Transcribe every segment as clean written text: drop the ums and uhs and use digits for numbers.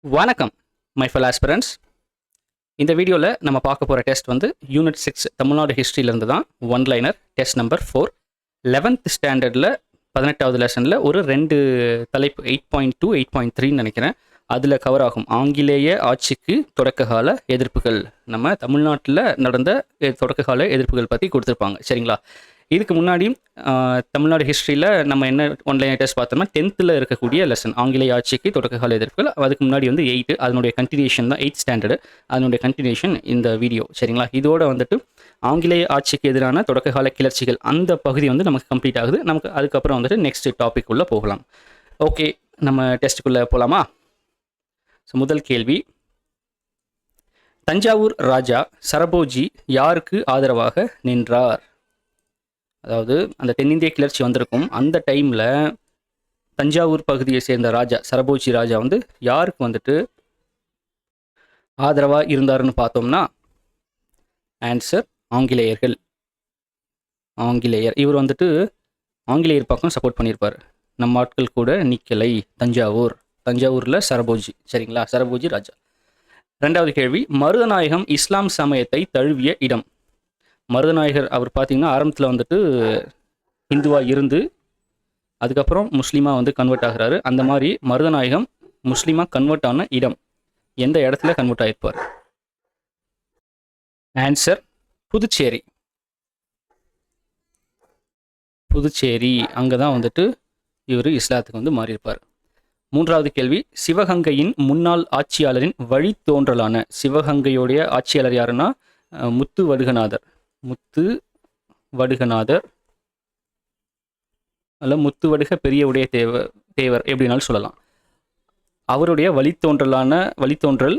வணக்கம் my fell aspirants. இந்த வீடியோவில் நம்ம பார்க்க போகிற டெஸ்ட் வந்து யூனிட் 6 தமிழ்நாடு ஹிஸ்ட்ரியிலேருந்து தான். One liner test number 4 11th ஸ்டாண்டர்டில் 18வது லெசனில் ஒரு 2 தலைப்பு 8.2 8.3ன்னு நினைக்கிறேன், அதில் கவர் ஆகும். ஆங்கிலேய ஆட்சிக்கு தொடக்ககால எதிர்ப்புகள். நம்ம தமிழ்நாட்டில் நடந்த தொடக்ககால எதிர்ப்புகள் பற்றி கொடுத்துருப்பாங்க, சரிங்களா? இதுக்கு முன்னாடி தமிழ்நாடு ஹிஸ்ட்ரியில் நம்ம என்ன ஒன்லைன் டெஸ்ட் பார்த்தோம்னா 10th இருக்கக்கூடிய லெசன் ஆங்கிலேய ஆட்சிக்கு தொடக்ககால எதிர்ப்புகள். அதுக்கு முன்னாடி வந்து 8, அதனுடைய கண்டினியூஷன் தான் 8th ஸ்டாண்டர்டு, அதனுடைய கண்டினியூஷன் இந்த வீடியோ, சரிங்களா? இதோட வந்துட்டு ஆங்கிலேய ஆட்சிக்கு எதிரான தொடக்ககால கிளர்ச்சிகள் அந்த பகுதி வந்து நமக்கு கம்ப்ளீட் ஆகுது. நமக்கு அதுக்கப்புறம் வந்துட்டு நெக்ஸ்ட் டாபிக் உள்ள போகலாம். ஓகே, நம்ம டெஸ்ட்டுக்குள்ளே போகலாமா? ஸோ முதல் கேள்வி, தஞ்சாவூர் ராஜா சரபோஜி யாருக்கு ஆதரவாக நின்றார்? அதாவது அந்த தென்னிந்திய கிளர்ச்சி வந்திருக்கும் அந்த டைமில் தஞ்சாவூர் பகுதியை சேர்ந்த ராஜா சரபோஜி ராஜா வந்து யாருக்கு வந்துட்டு ஆதரவாக இருந்தாருன்னு பார்த்தோம்னா, ஆன்சர் ஆங்கிலேயர்கள். ஆங்கிலேயர். இவர் வந்துட்டு ஆங்கிலேயர் பக்கம் சப்போர்ட் பண்ணியிருப்பார். நம்ம ஆட்கள் கூட நிக்கலை தஞ்சாவூரில் சரபோஜி, சரிங்களா? சரபோஜி ராஜா. ரெண்டாவது கேள்வி, மருதநாயகம் இஸ்லாம் சமயத்தை தழுவிய இடம். மருதநாயகர் அவர் பார்த்தீங்கன்னா ஆரம்பத்தில் வந்துட்டு ஹிந்துவாக இருந்து அதுக்கப்புறம் முஸ்லீமாக வந்து கன்வெர்ட் ஆகிறாரு. அந்த மாதிரி மருதநாயகம் முஸ்லீமாக கன்வெர்ட் ஆன இடம், எந்த இடத்துல கன்வெர்ட் ஆகிருப்பார்? ஆன்சர் புதுச்சேரி. புதுச்சேரி, அங்கே தான் வந்துட்டு இவர் இஸ்லாத்துக்கு வந்து மாறியிருப்பார். மூன்றாவது கேள்வி, சிவகங்கையின் முன்னாள் ஆட்சியாளரின் வழித்தோன்றலான சிவகங்கையுடைய ஆட்சியாளர் யாருன்னா முத்துவடுகநாதர். முத்துவடுகநாதர் அல்ல முத்துவடுக பெரிய உடைய தேவர் எப்படினாலும் சொல்லலாம். அவருடைய வழித்தோன்றல்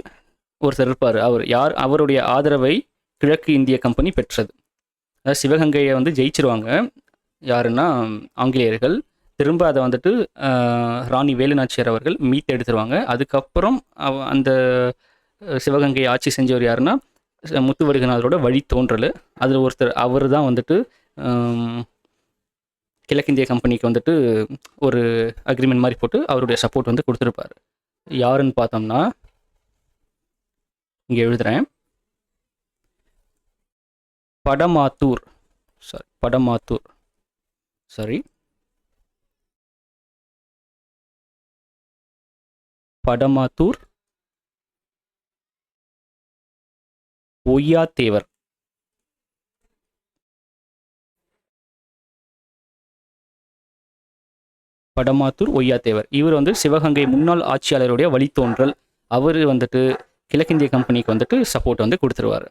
ஒருத்தர் இருப்பார். அவர் யார்? அவருடைய ஆதரவை கிழக்கு இந்திய கம்பெனி பெற்றது. அதாவது சிவகங்கையை வந்து ஜெயிச்சிருவாங்க யாருன்னா ஆங்கிலேயர்கள். திரும்ப அதை வந்துட்டு ராணி வேலுநாச்சியார் அவர்கள் மீட்டெடுத்துருவாங்க. அதுக்கப்புறம் அந்த சிவகங்கையை ஆட்சி செஞ்சவர் யாருன்னா முத்துவடுகநாதரோட வழித்தோன்றல். அதில் ஒருத்தர் அவர் தான் வந்துட்டு கிழக்கிந்திய கம்பெனிக்கு வந்துட்டு ஒரு அக்ரிமெண்ட் மாதிரி போட்டு அவருடைய சப்போர்ட் வந்து கொடுத்துருப்பார். யாருன்னு பார்த்தோம்னா, இங்கே எழுதுகிறேன், படமாத்தூர் ஒய்யாத்தேவர். படமாத்தூர் ஒய்யாத்தேவர். இவர் வந்து சிவகங்கை முன்னாள் ஆட்சியாளருடைய வழித்தோன்றல். அவர் வந்துட்டு கிழக்கிந்திய கம்பெனிக்கு வந்துட்டு சப்போர்ட் வந்து கொடுத்துருவார்.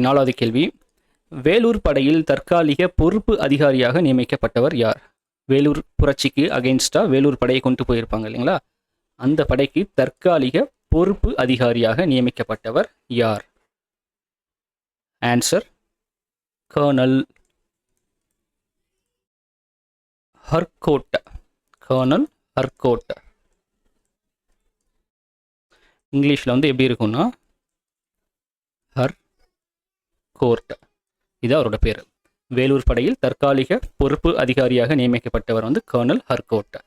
நாலாவது கேள்வி, வேலூர் படையில் தற்காலிக பொறுப்பு அதிகாரியாக நியமிக்கப்பட்டவர் யார்? வேலூர் புரட்சிக்கு அகெயின்ஸ்டா வேலூர் படையை கொண்டு போயிருப்பாங்க இல்லைங்களா? அந்த படைக்கு தற்காலிக பொறுப்பு அதிகாரியாக நியமிக்கப்பட்டவர் யார்? Answer colonel Harcourt. இங்கிலீஷில் வந்து எப்படி இருக்கும்னா ஹர்கோர்ட். இது அவரோட பேர். வேலூர் படையில் தற்காலிக பொறுப்பு அதிகாரியாக நியமிக்கப்பட்டவர் வந்து கர்னல் ஹர்கோட்.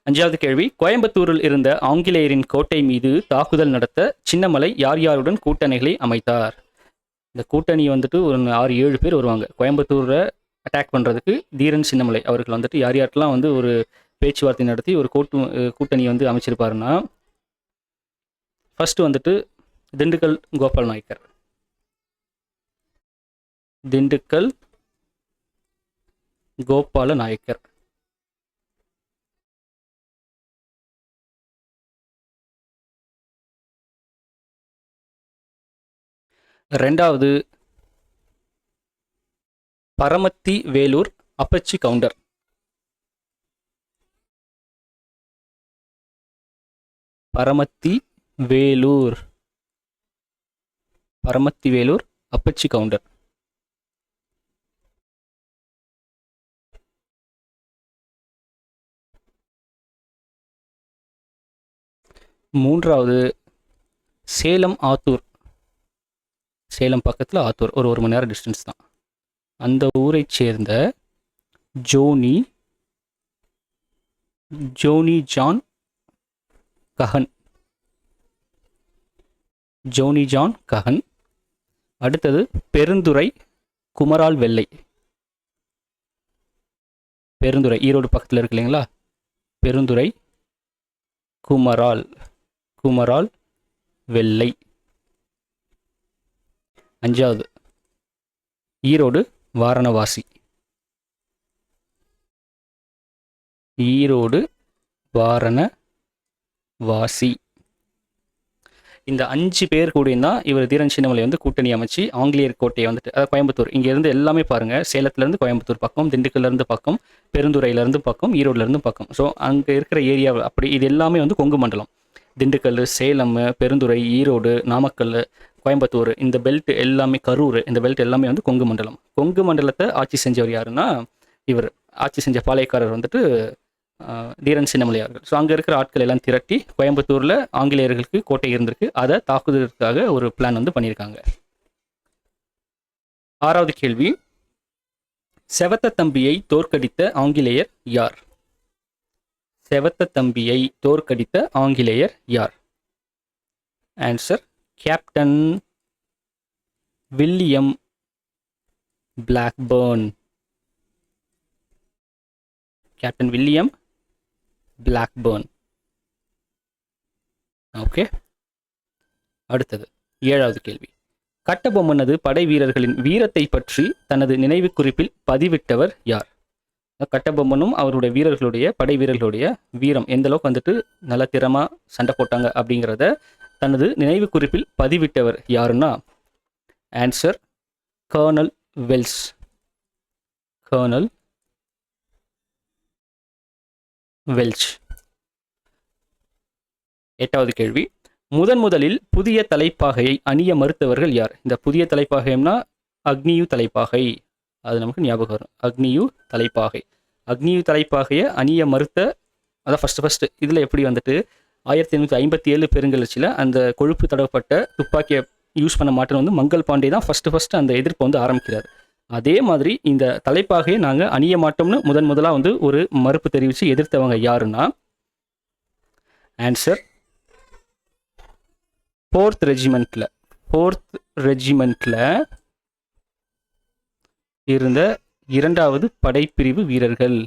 அஞ்சாவது கேள்வி, கோயம்புத்தூரில் இருந்த ஆங்கிலேயரின் கோட்டை மீது தாக்குதல் நடத்த சின்னமலை யார் யாருடன் கூட்டணிகளை அமைத்தார்? இந்த கூட்டணி வந்துட்டு ஒரு 6-7 பேர் வருவாங்க கோயம்புத்தூரை அட்டாக் பண்ணுறதுக்கு. தீரன் சின்னமலை அவர்கள் வந்துட்டு யார் யாருக்கெல்லாம் வந்து ஒரு பேச்சுவார்த்தை நடத்தி ஒரு கூட்டணி வந்து அமைச்சிருப்பாருன்னா, ஃபர்ஸ்ட் வந்துட்டு திண்டுக்கல் கோபால நாயக்கர். ரெண்டாவது பரமத்தி வேலூர் அப்பச்சி கவுண்டர். பரமத்தி வேலூர் அப்பச்சி கவுண்டர். மூன்றாவது சேலம் ஆத்தூர். சேலம் பக்கத்தில் ஆத்தூர், ஒரு மணி நேரம் டிஸ்டன்ஸ் தான். அந்த ஊரை சேர்ந்த ஜோனி ஜோனி ஜான் கஹன். ஜோனி ஜான் கஹன். அடுத்தது பெருந்துறை குமரால் வெள்ளை. பெருந்துறை ஈரோடு பக்கத்தில் இருக்கு இல்லைங்களா? பெருந்துறை குமரால் வெள்ளை. அஞ்சாவது ஈரோடு வாரணவாசி. ஈரோடு வாரணவாசி. இந்த 5 பேர் கூடயும் தான் இவர் தீரன் சின்னமலை வந்து கூட்டணி அமைச்சு ஆங்கிலேயர் கோட்டையை வந்துட்டு, அதாவது கோயம்புத்தூர் இங்கேருந்து எல்லாமே பாருங்கள், சேலத்துலேருந்து கோயம்புத்தூர் பக்கம், திண்டுக்கல்லேருந்து பக்கம், பெருந்துறையிலேருந்து பக்கம், ஈரோடுலேருந்து பக்கம். ஸோ அங்கே இருக்கிற ஏரியா அப்படி இது எல்லாமே வந்து கொங்கு மண்டலம். திண்டுக்கல், சேலம், பெருந்துறை, ஈரோடு, நாமக்கல், கோயம்புத்தூர், இந்த பெல்ட் எல்லாமே, கரூர், இந்த பெல்ட் எல்லாமே வந்து கொங்கு மண்டலம். கொங்கு மண்டலத்தை ஆட்சி செஞ்சவர் யாருன்னா இவர். ஆட்சி செஞ்ச பாளையக்காரர் வந்துட்டு தீரன் சின்னமலை அவர்கள். ஸோ அங்கே இருக்கிற ஆட்கள் எல்லாம் திரட்டி கோயம்புத்தூரில் ஆங்கிலேயர்களுக்கு கோட்டை இருந்திருக்கு, அதை தாக்குதலுக்காக ஒரு பிளான் வந்து பண்ணியிருக்காங்க. 6வது கேள்வி, செவத்த தம்பியை தோற்கடித்த ஆங்கிலேயர் யார்? செவத்த தம்பியை தோற்கடித்த ஆங்கிலேயர் யார்? Answer captain William Blackburn. Captain William Blackburn. Okay. அடுத்தது 7வது கேள்வி, கட்டபொம்மனது படை வீரர்களின் வீரத்தை பற்றி தனது நினைவு குறிப்பில் பதிவிட்டவர் யார்? கட்டபொம்மனும் அவருடைய வீரர்களுடைய படை வீரர்களுடைய வீரம் எந்த அளவுக்கு வந்துட்டு நல்ல திறமா சண்டை போட்டாங்க அப்படிங்கிறத தனது நினைவு குறிப்பில் பதிவிட்டவர் யாருன்னா answer colonel Wells. Colonel Welch. 8வது கேள்வி, முதலில் புதிய தலைப்பாகையை அணிய மறுத்தவர்கள் யார்? இந்த புதிய தலைப்பாகைனா அக்னியு தலைப்பாகை, அது நமக்கு ஞாபகம் வரும். அக்னியு தலைப்பாகை. அக்னியு தலைப்பாகையை அணிய மறுத்த, அதான் ஃபஸ்ட்டு இதில் எப்படி வந்துட்டு 1857 பெருங்கிளர்ச்சியில் அந்த கொழுப்பு தடவப்பட்ட துப்பாக்கியை யூஸ் பண்ண மாட்டேன்னு வந்து மங்கள் பாண்டே தான் ஃபஸ்ட்டு அந்த எதிர்ப்பை வந்து ஆரம்பிக்கிறார். அதே மாதிரி இந்த தலைப்பாகையை நாங்கள் அணிய மாட்டோம்னு முதலாக வந்து ஒரு மறுப்பு தெரிவித்து எதிர்த்தவங்க யாருன்னா ஆன்சர் 4th ரெஜிமெண்ட்டில் இருந்த 2வது படைப்பிரிவு வீரர்கள்.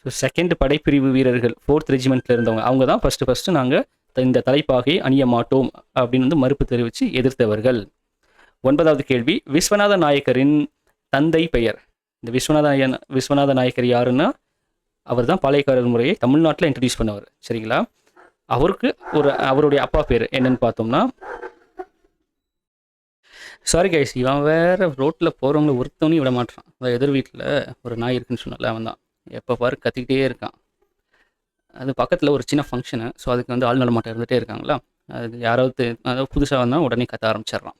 ஸோ 2nd படைப்பிரிவு வீரர்கள் 4th ரெஜிமெண்ட்டில் இருந்தவங்க, அவங்க தான் ஃபஸ்ட்டு நாங்கள் இந்த தலைப்பாகையை அணிய மாட்டோம் அப்படின்னு வந்து மறுப்பு தெரிவித்து எதிர்த்தவர்கள். 9வது கேள்வி, விஸ்வநாத நாயக்கரின் தந்தை பெயர்? இந்த விஸ்வநாத நாயக்கர் யாருன்னா அவர் தான் பாளையக்காரர் முறையை தமிழ்நாட்டில் இன்ட்ரடியூஸ் பண்ணவர். சரிங்களா? அவருடைய அப்பா பேர் என்னன்னு பார்த்தோம்னா, சாரி கைஸ், இவன் வேற ரோட்டில் போகிறவங்கள ஒருத்தவனையும் விட மாட்டான். அதான் எதிர் வீட்டில் ஒரு நாய் இருக்குன்னு சொன்னால, அவன் தான் எப்போ பாரு கத்திக்கிட்டே இருக்கான். அது பக்கத்தில் ஒரு சின்ன ஃபங்க்ஷனு, ஸோ அதுக்கு வந்து ஆள் நடமாட்டம் இருந்துகிட்டே இருக்காங்களா, அது யாராவது புதுசாக வந்தால் உடனே கத்த ஆரம்பிச்சிட்றான்.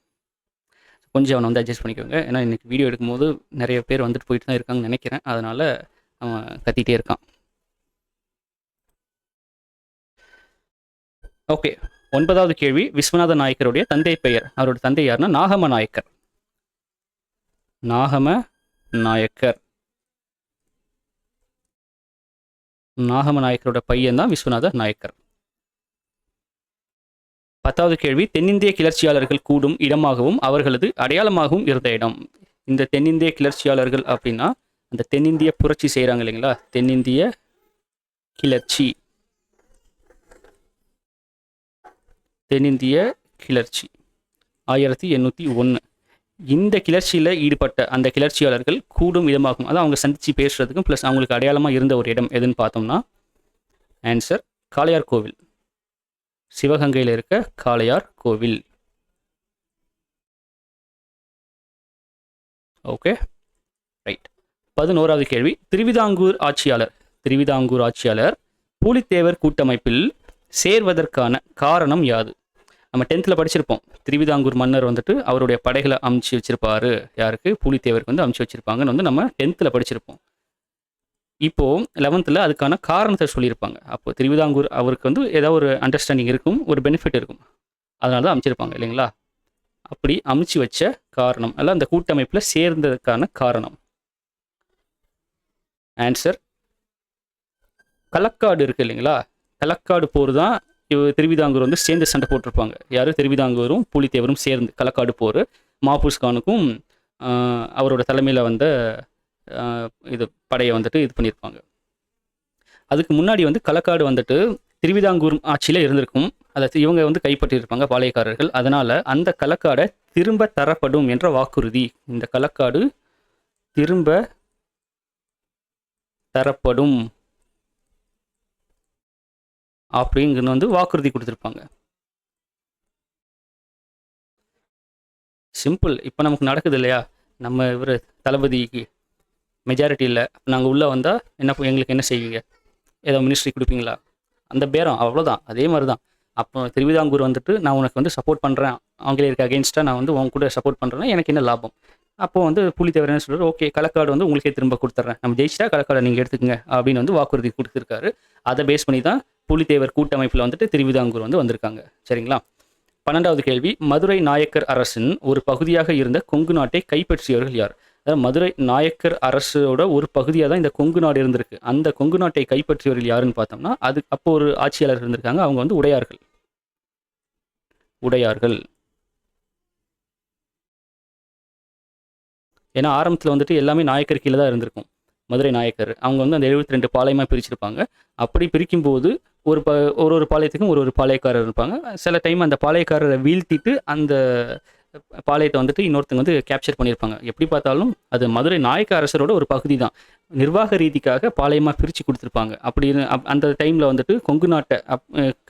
கொஞ்சம் அவனை வந்து அட்ஜஸ்ட் பண்ணிக்கோங்க. ஏன்னா இன்றைக்கி வீடியோ எடுக்கும்போது நிறைய பேர் வந்துட்டு போயிட்டு தான் இருக்காங்கன்னு நினைக்கிறேன், அதனால் அவன் கத்திகிட்டே இருக்கான். ஓகே. 9வது கேள்வி, விஸ்வநாத நாயக்கருடைய தந்தை பெயர்? அவரோட தந்தை யாருன்னா நாகம நாயக்கர். நாகம நாயக்கரோட பையன் தான் விஸ்வநாத நாயக்கர். 10வது கேள்வி, தென்னிந்திய கிளர்ச்சியாளர்கள் கூடும் இடமாகவும் அவர்களது அடையாளமாகவும் இருந்த இடம்? இந்த தென்னிந்திய கிளர்ச்சியாளர்கள் அப்படின்னா அந்த தென்னிந்திய புரட்சி செய்கிறாங்க இல்லைங்களா, தென்னிந்திய கிளர்ச்சி 1801. இந்த கிளர்ச்சியில் ஈடுபட்ட அந்த கிளர்ச்சியாளர்கள் கூடும் இடமாகும், அதான் அவங்க சந்தித்து பேசுறதுக்கும் ப்ளஸ் அவங்களுக்கு அடையாளமாக இருந்த ஒரு இடம் எதுன்னு பார்த்தோம்னா ஆன்சர் காளையார் கோவில். சிவகங்கையில் இருக்க காளையார் கோவில். Okay, right. 11வது கேள்வி, திருவிதாங்கூர் ஆட்சியாளர் பூலித்தேவர் கூட்டமைப்பில் சேர்வதற்கான காரணம் யாது? நம்ம 10th படிச்சிருப்போம். திருவிதாங்கூர் மன்னர் வந்துட்டு அவருடைய படைகளை அமுச்சு வச்சிருப்பாரு. யாருக்கு? பூலித்தேவருக்கு வந்து அமுச்சு வச்சிருப்பாங்கன்னு வந்து நம்ம 10th படிச்சிருப்போம். இப்போ 11th அதுக்கான காரணத்தை சொல்லியிருப்பாங்க. அப்போ திருவிதாங்கூர் அவருக்கு வந்து ஏதாவது ஒரு அண்டர்ஸ்டாண்டிங் இருக்கும், ஒரு பெனிஃபிட் இருக்கும், அதனால தான் அமைச்சிருப்பாங்க இல்லைங்களா? அப்படி அமைச்சு வச்ச காரணம் அல்ல அந்த கூட்டமைப்பில் சேர்ந்ததுக்கான காரணம். ஆன்சர் களக்காடு இருக்கு இல்லைங்களா, களக்காடு போர் தான் திருவிதாங்கூர் வந்து சேர்ந்து சண்டை போட்டிருப்பாங்க. யார்? திருவிதாங்கூரும் பூலித்தேவரும் சேர்ந்து களக்காடு போர். மாபூஸ் கானுக்கும் அவரோட தலைமையில் வந்த இது படையை வந்துட்டு இது பண்ணியிருப்பாங்க. அதுக்கு முன்னாடி வந்து களக்காடு வந்துட்டு திருவிதாங்கூர் ஆட்சியில் இருந்திருக்கும். அதை இவங்க வந்து கைப்பற்றியிருப்பாங்க பாளையக்காரர்கள். அதனால் அந்த களக்காடை திரும்ப தரப்படும் என்ற வாக்குறுதி, இந்த களக்காடு திரும்ப தரப்படும் அப்படிங்கிறது வந்து வாக்குறுதி கொடுத்துருப்பாங்க. சிம்பிள். இப்போ நமக்கு நடக்குது இல்லையா, நம்ம இவர் தளபதிக்கு மெஜாரிட்டி இல்லை, நாங்கள் உள்ளே வந்தால் என்ன எங்களுக்கு என்ன செய்வீங்க, ஏதோ மினிஸ்ட்ரி கொடுப்பீங்களா, அந்த பேரம் அவ்வளோதான். அதே மாதிரி தான் அப்போ திருவிதாங்கூர் வந்துட்டு நான் உனக்கு வந்து சப்போர்ட் பண்ணுறேன், ஆங்கிலேயருக்கு அகெயின்ஸ்டாக நான் வந்து உங்க கூட சப்போர்ட் பண்ணுறேன்னா எனக்கு என்ன லாபம். அப்போது வந்து பூலித்தேவர் என்ன சொல்கிறார், ஓகே களக்காடு வந்து உங்களுக்கே திரும்ப கொடுத்துட்றேன், நம்ம ஜெயிச்சிட்டா களக்காடை நீங்கள் எடுத்துக்கங்க அப்படின்னு வந்து வாக்குறுதி கொடுத்துருக்காரு. அதை பேஸ் பண்ணி தான் பூலித்தேவர் கூட்டமைப்பில் வந்துட்டு திருவிதாங்கூர் வந்து வந்திருக்காங்க. சரிங்களா? 12வது கேள்வி, மதுரை நாயக்கர் அரசின் ஒரு பகுதியாக இருந்த கொங்கு நாட்டை கைப்பற்றியவர்கள் யார்? அதாவது மதுரை நாயக்கர் அரசோட ஒரு பகுதியாக தான் இந்த கொங்கு நாடு இருந்திருக்கு. அந்த கொங்கு நாட்டை கைப்பற்றியவர்கள் யாருன்னு பார்த்தோம்னா அது அப்போ ஒரு ஆட்சியாளர் இருந்திருக்காங்க. அவங்க வந்து உடையார்கள். ஏன்னா ஆரம்பத்தில் வந்துட்டு எல்லாமே நாயக்கர் கீழே தான் இருந்திருக்கும். மதுரை நாயக்கர் அவங்க வந்து அந்த 72 பாளையமாக பிரிச்சிருப்பாங்க. அப்படி பிரிக்கும்போது ஒரு பாளையத்துக்கும் ஒரு பாளையக்காரர் இருப்பாங்க. சில டைம் அந்த பாளையக்காரரை வீழ்த்திட்டு அந்த பாளையத்தை வந்துட்டு இன்னொருத்தங்க வந்து கேப்சர் பண்ணியிருப்பாங்க. எப்படி பார்த்தாலும் அது மதுரை நாயக்க அரசரோட ஒரு பகுதி தான். நிர்வாக ரீதிக்காக பாளையமாக பிரித்து கொடுத்துருப்பாங்க. அப்படின்னு அந்த டைமில் வந்துட்டு கொங்கு நாட்டை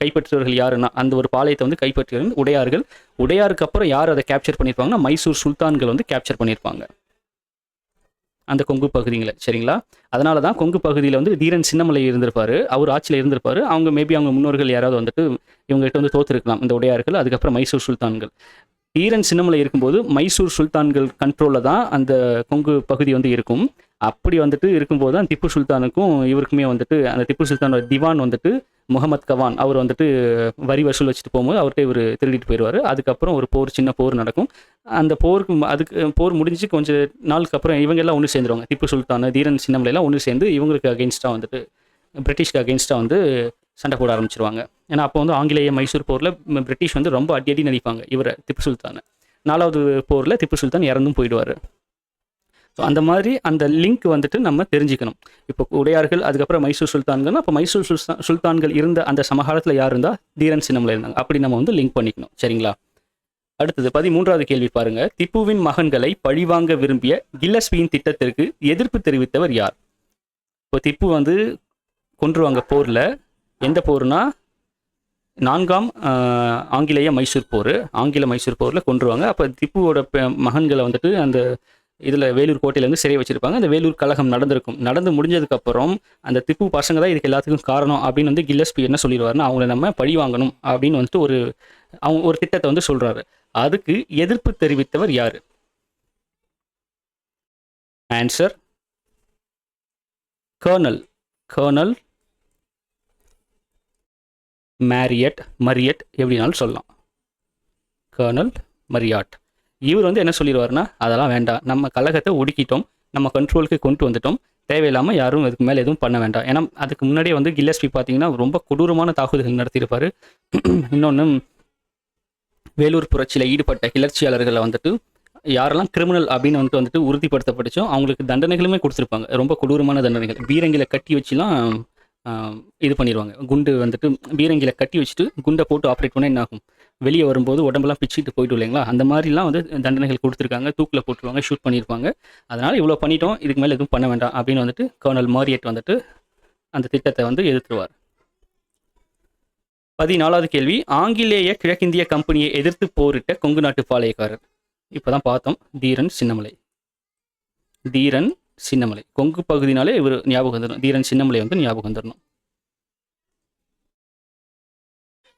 கைப்பற்றியவர்கள் யாருன்னா அந்த ஒரு பாளையத்தை வந்து கைப்பற்றியவர்கள் உடையார்கள். உடையாருக்கு அப்புறம் யார் அதை கேப்சர் பண்ணியிருப்பாங்கன்னா மைசூர் சுல்தான்கள் வந்து கேப்சர் பண்ணியிருப்பாங்க அந்த கொங்கு பகுதிகளை. சரிங்களா? அதனால தான் கொங்கு பகுதியில் வந்து தீரன் சின்னமலை இருந்திருப்பாரு, அவர் ஆட்சியில் இருந்திருப்பாரு. அவங்க மேபி அவங்க முன்னோர்கள் யாராவது வந்துட்டு இவங்ககிட்ட வந்து தோற்றுருக்கலாம், இந்த உடையார்கள். அதுக்கப்புறம் மைசூர் சுல்தான்கள். தீரன் சின்னமலை இருக்கும்போது மைசூர் சுல்தான்கள் கண்ட்ரோலில் தான் அந்த கொங்கு பகுதி வந்து இருக்கும். அப்படி வந்துட்டு இருக்கும்போது தான் திப்பு சுல்தானுக்கும் இவருக்குமே வந்துட்டு அந்த திப்பு சுல்தானோட திவான் வந்துட்டு முகமது கவான் அவர் வந்துட்டு வரி வசூல் வச்சுட்டு போகும்போது அவர்கிட்ட இவர் திருடிட்டு போயிடுவார். அதுக்கப்புறம் ஒரு சின்ன போர் நடக்கும். அந்த போர் முடிஞ்சு கொஞ்சம் நாளுக்கு அப்புறம் இவங்க எல்லாம் ஒன்று சேர்ந்துருவாங்க. திப்பு சுல்தான், தீரன் சின்னமலையெல்லாம் ஒன்று சேர்ந்து இவங்களுக்கு அகெயின்ஸ்டாக வந்துட்டு பிரிட்டிஷ்க்கு அகெயின்ஸ்டாக வந்து சண்டை போட ஆரம்பிச்சிருவாங்க. ஏன்னா அப்போ வந்து ஆங்கிலேய மைசூர் போரில் பிரிட்டிஷ் வந்து ரொம்ப அடி நடிப்பாங்க இவரை, திப்பு சுல்தானை. 4வது போரில் திப்பு சுல்தான் இறந்தும் போயிடுவார். ஸோ அந்த மாதிரி அந்த லிங்க் வந்துட்டு நம்ம தெரிஞ்சுக்கணும். இப்போ உடையார்கள் அதுக்கப்புறம் மைசூர் சுல்தான்கள். அப்போ மைசூர் சுல்தான்கள் இருந்த அந்த சமகாலத்தில் யார் இருந்தால் தீரன் சின்னமலை இருந்தாங்க. அப்படி நம்ம வந்து லிங்க் பண்ணிக்கணும். சரிங்களா? அடுத்தது 13வது கேள்வி பாருங்க. திப்புவின் மகன்களை பழிவாங்க விரும்பிய கில்லஸ்பியின் திட்டத்திற்கு எதிர்ப்பு தெரிவித்தவர் யார்? இப்போ திப்பு வந்து கொன்றுவாங்க போரில். எந்த போர்னா 4ஆம் ஆங்கிலேய மைசூர் போர். ஆங்கில மைசூர் போரில் கொன்றுவாங்க. அப்போ திப்புவோட மகன்களை வந்துட்டு அந்த இதில் வேலூர் கோட்டையிலேருந்து சிறை வச்சுருப்பாங்க. அந்த வேலூர் கழகம் நடந்திருக்கும். நடந்து முடிஞ்சதுக்கப்புறம் அந்த திப்பு பசங்க தான் இதுக்கு எல்லாத்துக்கும் காரணம் அப்படின்னு வந்து கில்லஸ்பி என்ன சொல்லிடுவாருன்னா அவங்கள நம்ம பழி வாங்கணும் அப்படின்னு வந்துட்டு அவங்க ஒரு திட்டத்தை வந்து சொல்கிறாரு. அதுக்கு எதிர்ப்பு தெரிவித்தவர் யார்? ஆன்சர் கர்னல் மரியட் எப்படினாலும் சொல்லலாம். Colonel Marriott. இவர் வந்து என்ன சொல்லிடுவாருன்னா அதெல்லாம் வேண்டாம், நம்ம கழகத்தை ஒடுக்கிட்டோம், நம்ம கண்ட்ரோலுக்கு கொண்டு வந்துட்டோம், தேவையில்லாமல் யாரும் இதுக்கு மேலே எதுவும் பண்ண வேண்டாம். ஏன்னா அதுக்கு முன்னாடியே வந்து கில்லஸ்பி பார்த்தீங்கன்னா ரொம்ப கொடூரமான தாக்குதல்கள் நடத்தியிருப்பார். இன்னொன்று வேலூர் புரட்சியில் ஈடுபட்ட கிளர்ச்சியாளர்களை வந்துட்டு யாரெல்லாம் கிரிமினல் அப்படின்னு வந்துட்டு உறுதிப்படுத்தப்பட்டுச்சோ அவங்களுக்கு தண்டனைகளுமே கொடுத்துருப்பாங்க. ரொம்ப கொடூரமான தண்டனைகள். பீரங்கில கட்டி வச்சுலாம் இது பண்ணிடுவாங்க. குண்டு வந்துட்டு பீரங்கில கட்டி வச்சுட்டு குண்டை போட்டு ஆப்ரேட் பண்ணால் என்ன ஆகும், வெளியே வரும்போது உடம்பெல்லாம் பிச்சுட்டு போயிட்டு இல்லைங்களா, அந்த மாதிரிலாம் வந்து தண்டனைகள் கொடுத்துருக்காங்க. தூக்கில் போட்டுருவாங்க, ஷூட் பண்ணியிருப்பாங்க. அதனால் இவ்வளோ பண்ணிட்டோம், இதுக்கு மேலே எதுவும் பண்ண வேண்டாம் அப்படின்னு வந்துட்டு கர்னல் மாரியட் வந்துட்டு அந்த திட்டத்தை வந்து எதிர்த்துருவார். 14வது கேள்வி. ஆங்கிலேய கிழக்கிந்திய கம்பெனியை எதிர்த்து போரிட்ட கொங்கு நாட்டு பாளையக்காரர். இப்போ தான் பார்த்தோம், தீரன் சின்னமலை. கொங்கு பகுதினாலே இவர் ஞாபகம் வந்துடணும், தீரன் சின்னமலை வந்து ஞாபகம் வந்துடணும்.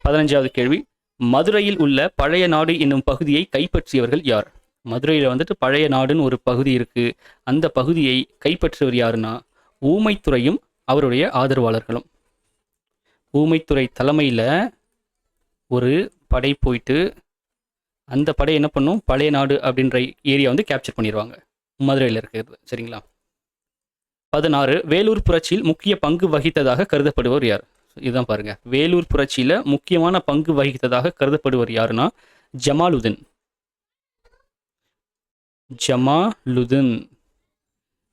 15வது கேள்வி. மதுரையில் உள்ள பழைய நாடு என்னும் பகுதியை கைப்பற்றியவர்கள் யார்? மதுரையில் வந்துட்டு பழைய நாடுன்னு ஒரு பகுதி இருக்கு. அந்த பகுதியை கைப்பற்றியவர் யாருன்னா ஊமைத்துறையும் அவருடைய ஆதரவாளர்களும். ஊமைத்துறை தலைமையில் ஒரு படை போயிட்டு அந்த படை என்ன பண்ணும், பழைய நாடு அப்படின்ற ஏரியா வந்து கேப்சர் பண்ணிடுவாங்க, மதுரையில் இருக்கிறது. சரிங்களா? 16 வேலூர் புரட்சியில் முக்கிய பங்கு வகித்ததாக கருதப்படுவர் யார்? இதுதான் பாருங்க, வேலூர் புரட்சியில் முக்கியமான பங்கு வகித்ததாக கருதப்படுவர் யாருன்னா ஜமாலுதீன். ஜமாலுதீன்.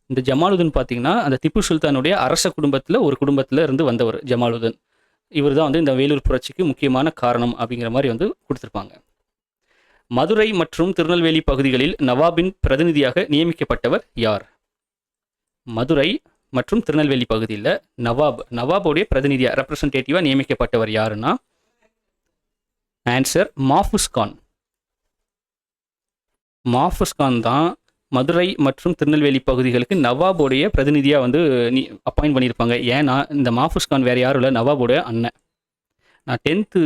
இந்த ஜமாலுதீன் பார்த்தீங்கன்னா அந்த திப்பு சுல்தானுடைய அரச குடும்பத்தில் ஒரு குடும்பத்தில் இருந்து வந்தவர் ஜமாலுதீன். இவர் தான் வந்து இந்த வேலூர் புரட்சிக்கு முக்கியமான காரணம் அப்படிங்கிற மாதிரி வந்து கொடுத்துருப்பாங்க. மதுரை மற்றும் திருநெல்வேலி பகுதிகளில் நவாபின் பிரதிநிதியாக நியமிக்கப்பட்டவர் யார்? மதுரை மற்றும் திருநெல்வேலி பகுதியில் நவாபுடைய பிரதிநிதியாக ரெப்ரசன்டேட்டிவாக நியமிக்கப்பட்டவர் யாருன்னா ஆன்சர் மாஃபூஸ் கான். மாஃபூஸ் கான் தான் மதுரை மற்றும் திருநெல்வேலி பகுதிகளுக்கு நவாபுடைய பிரதிநிதியாக வந்து அப்பாயிண்ட் பண்ணியிருப்பாங்க. ஏன்னா இந்த மாஃபூஸ் கான் வேறு யாரும் இல்லை, நவாபுடைய அண்ணன். நான் 10th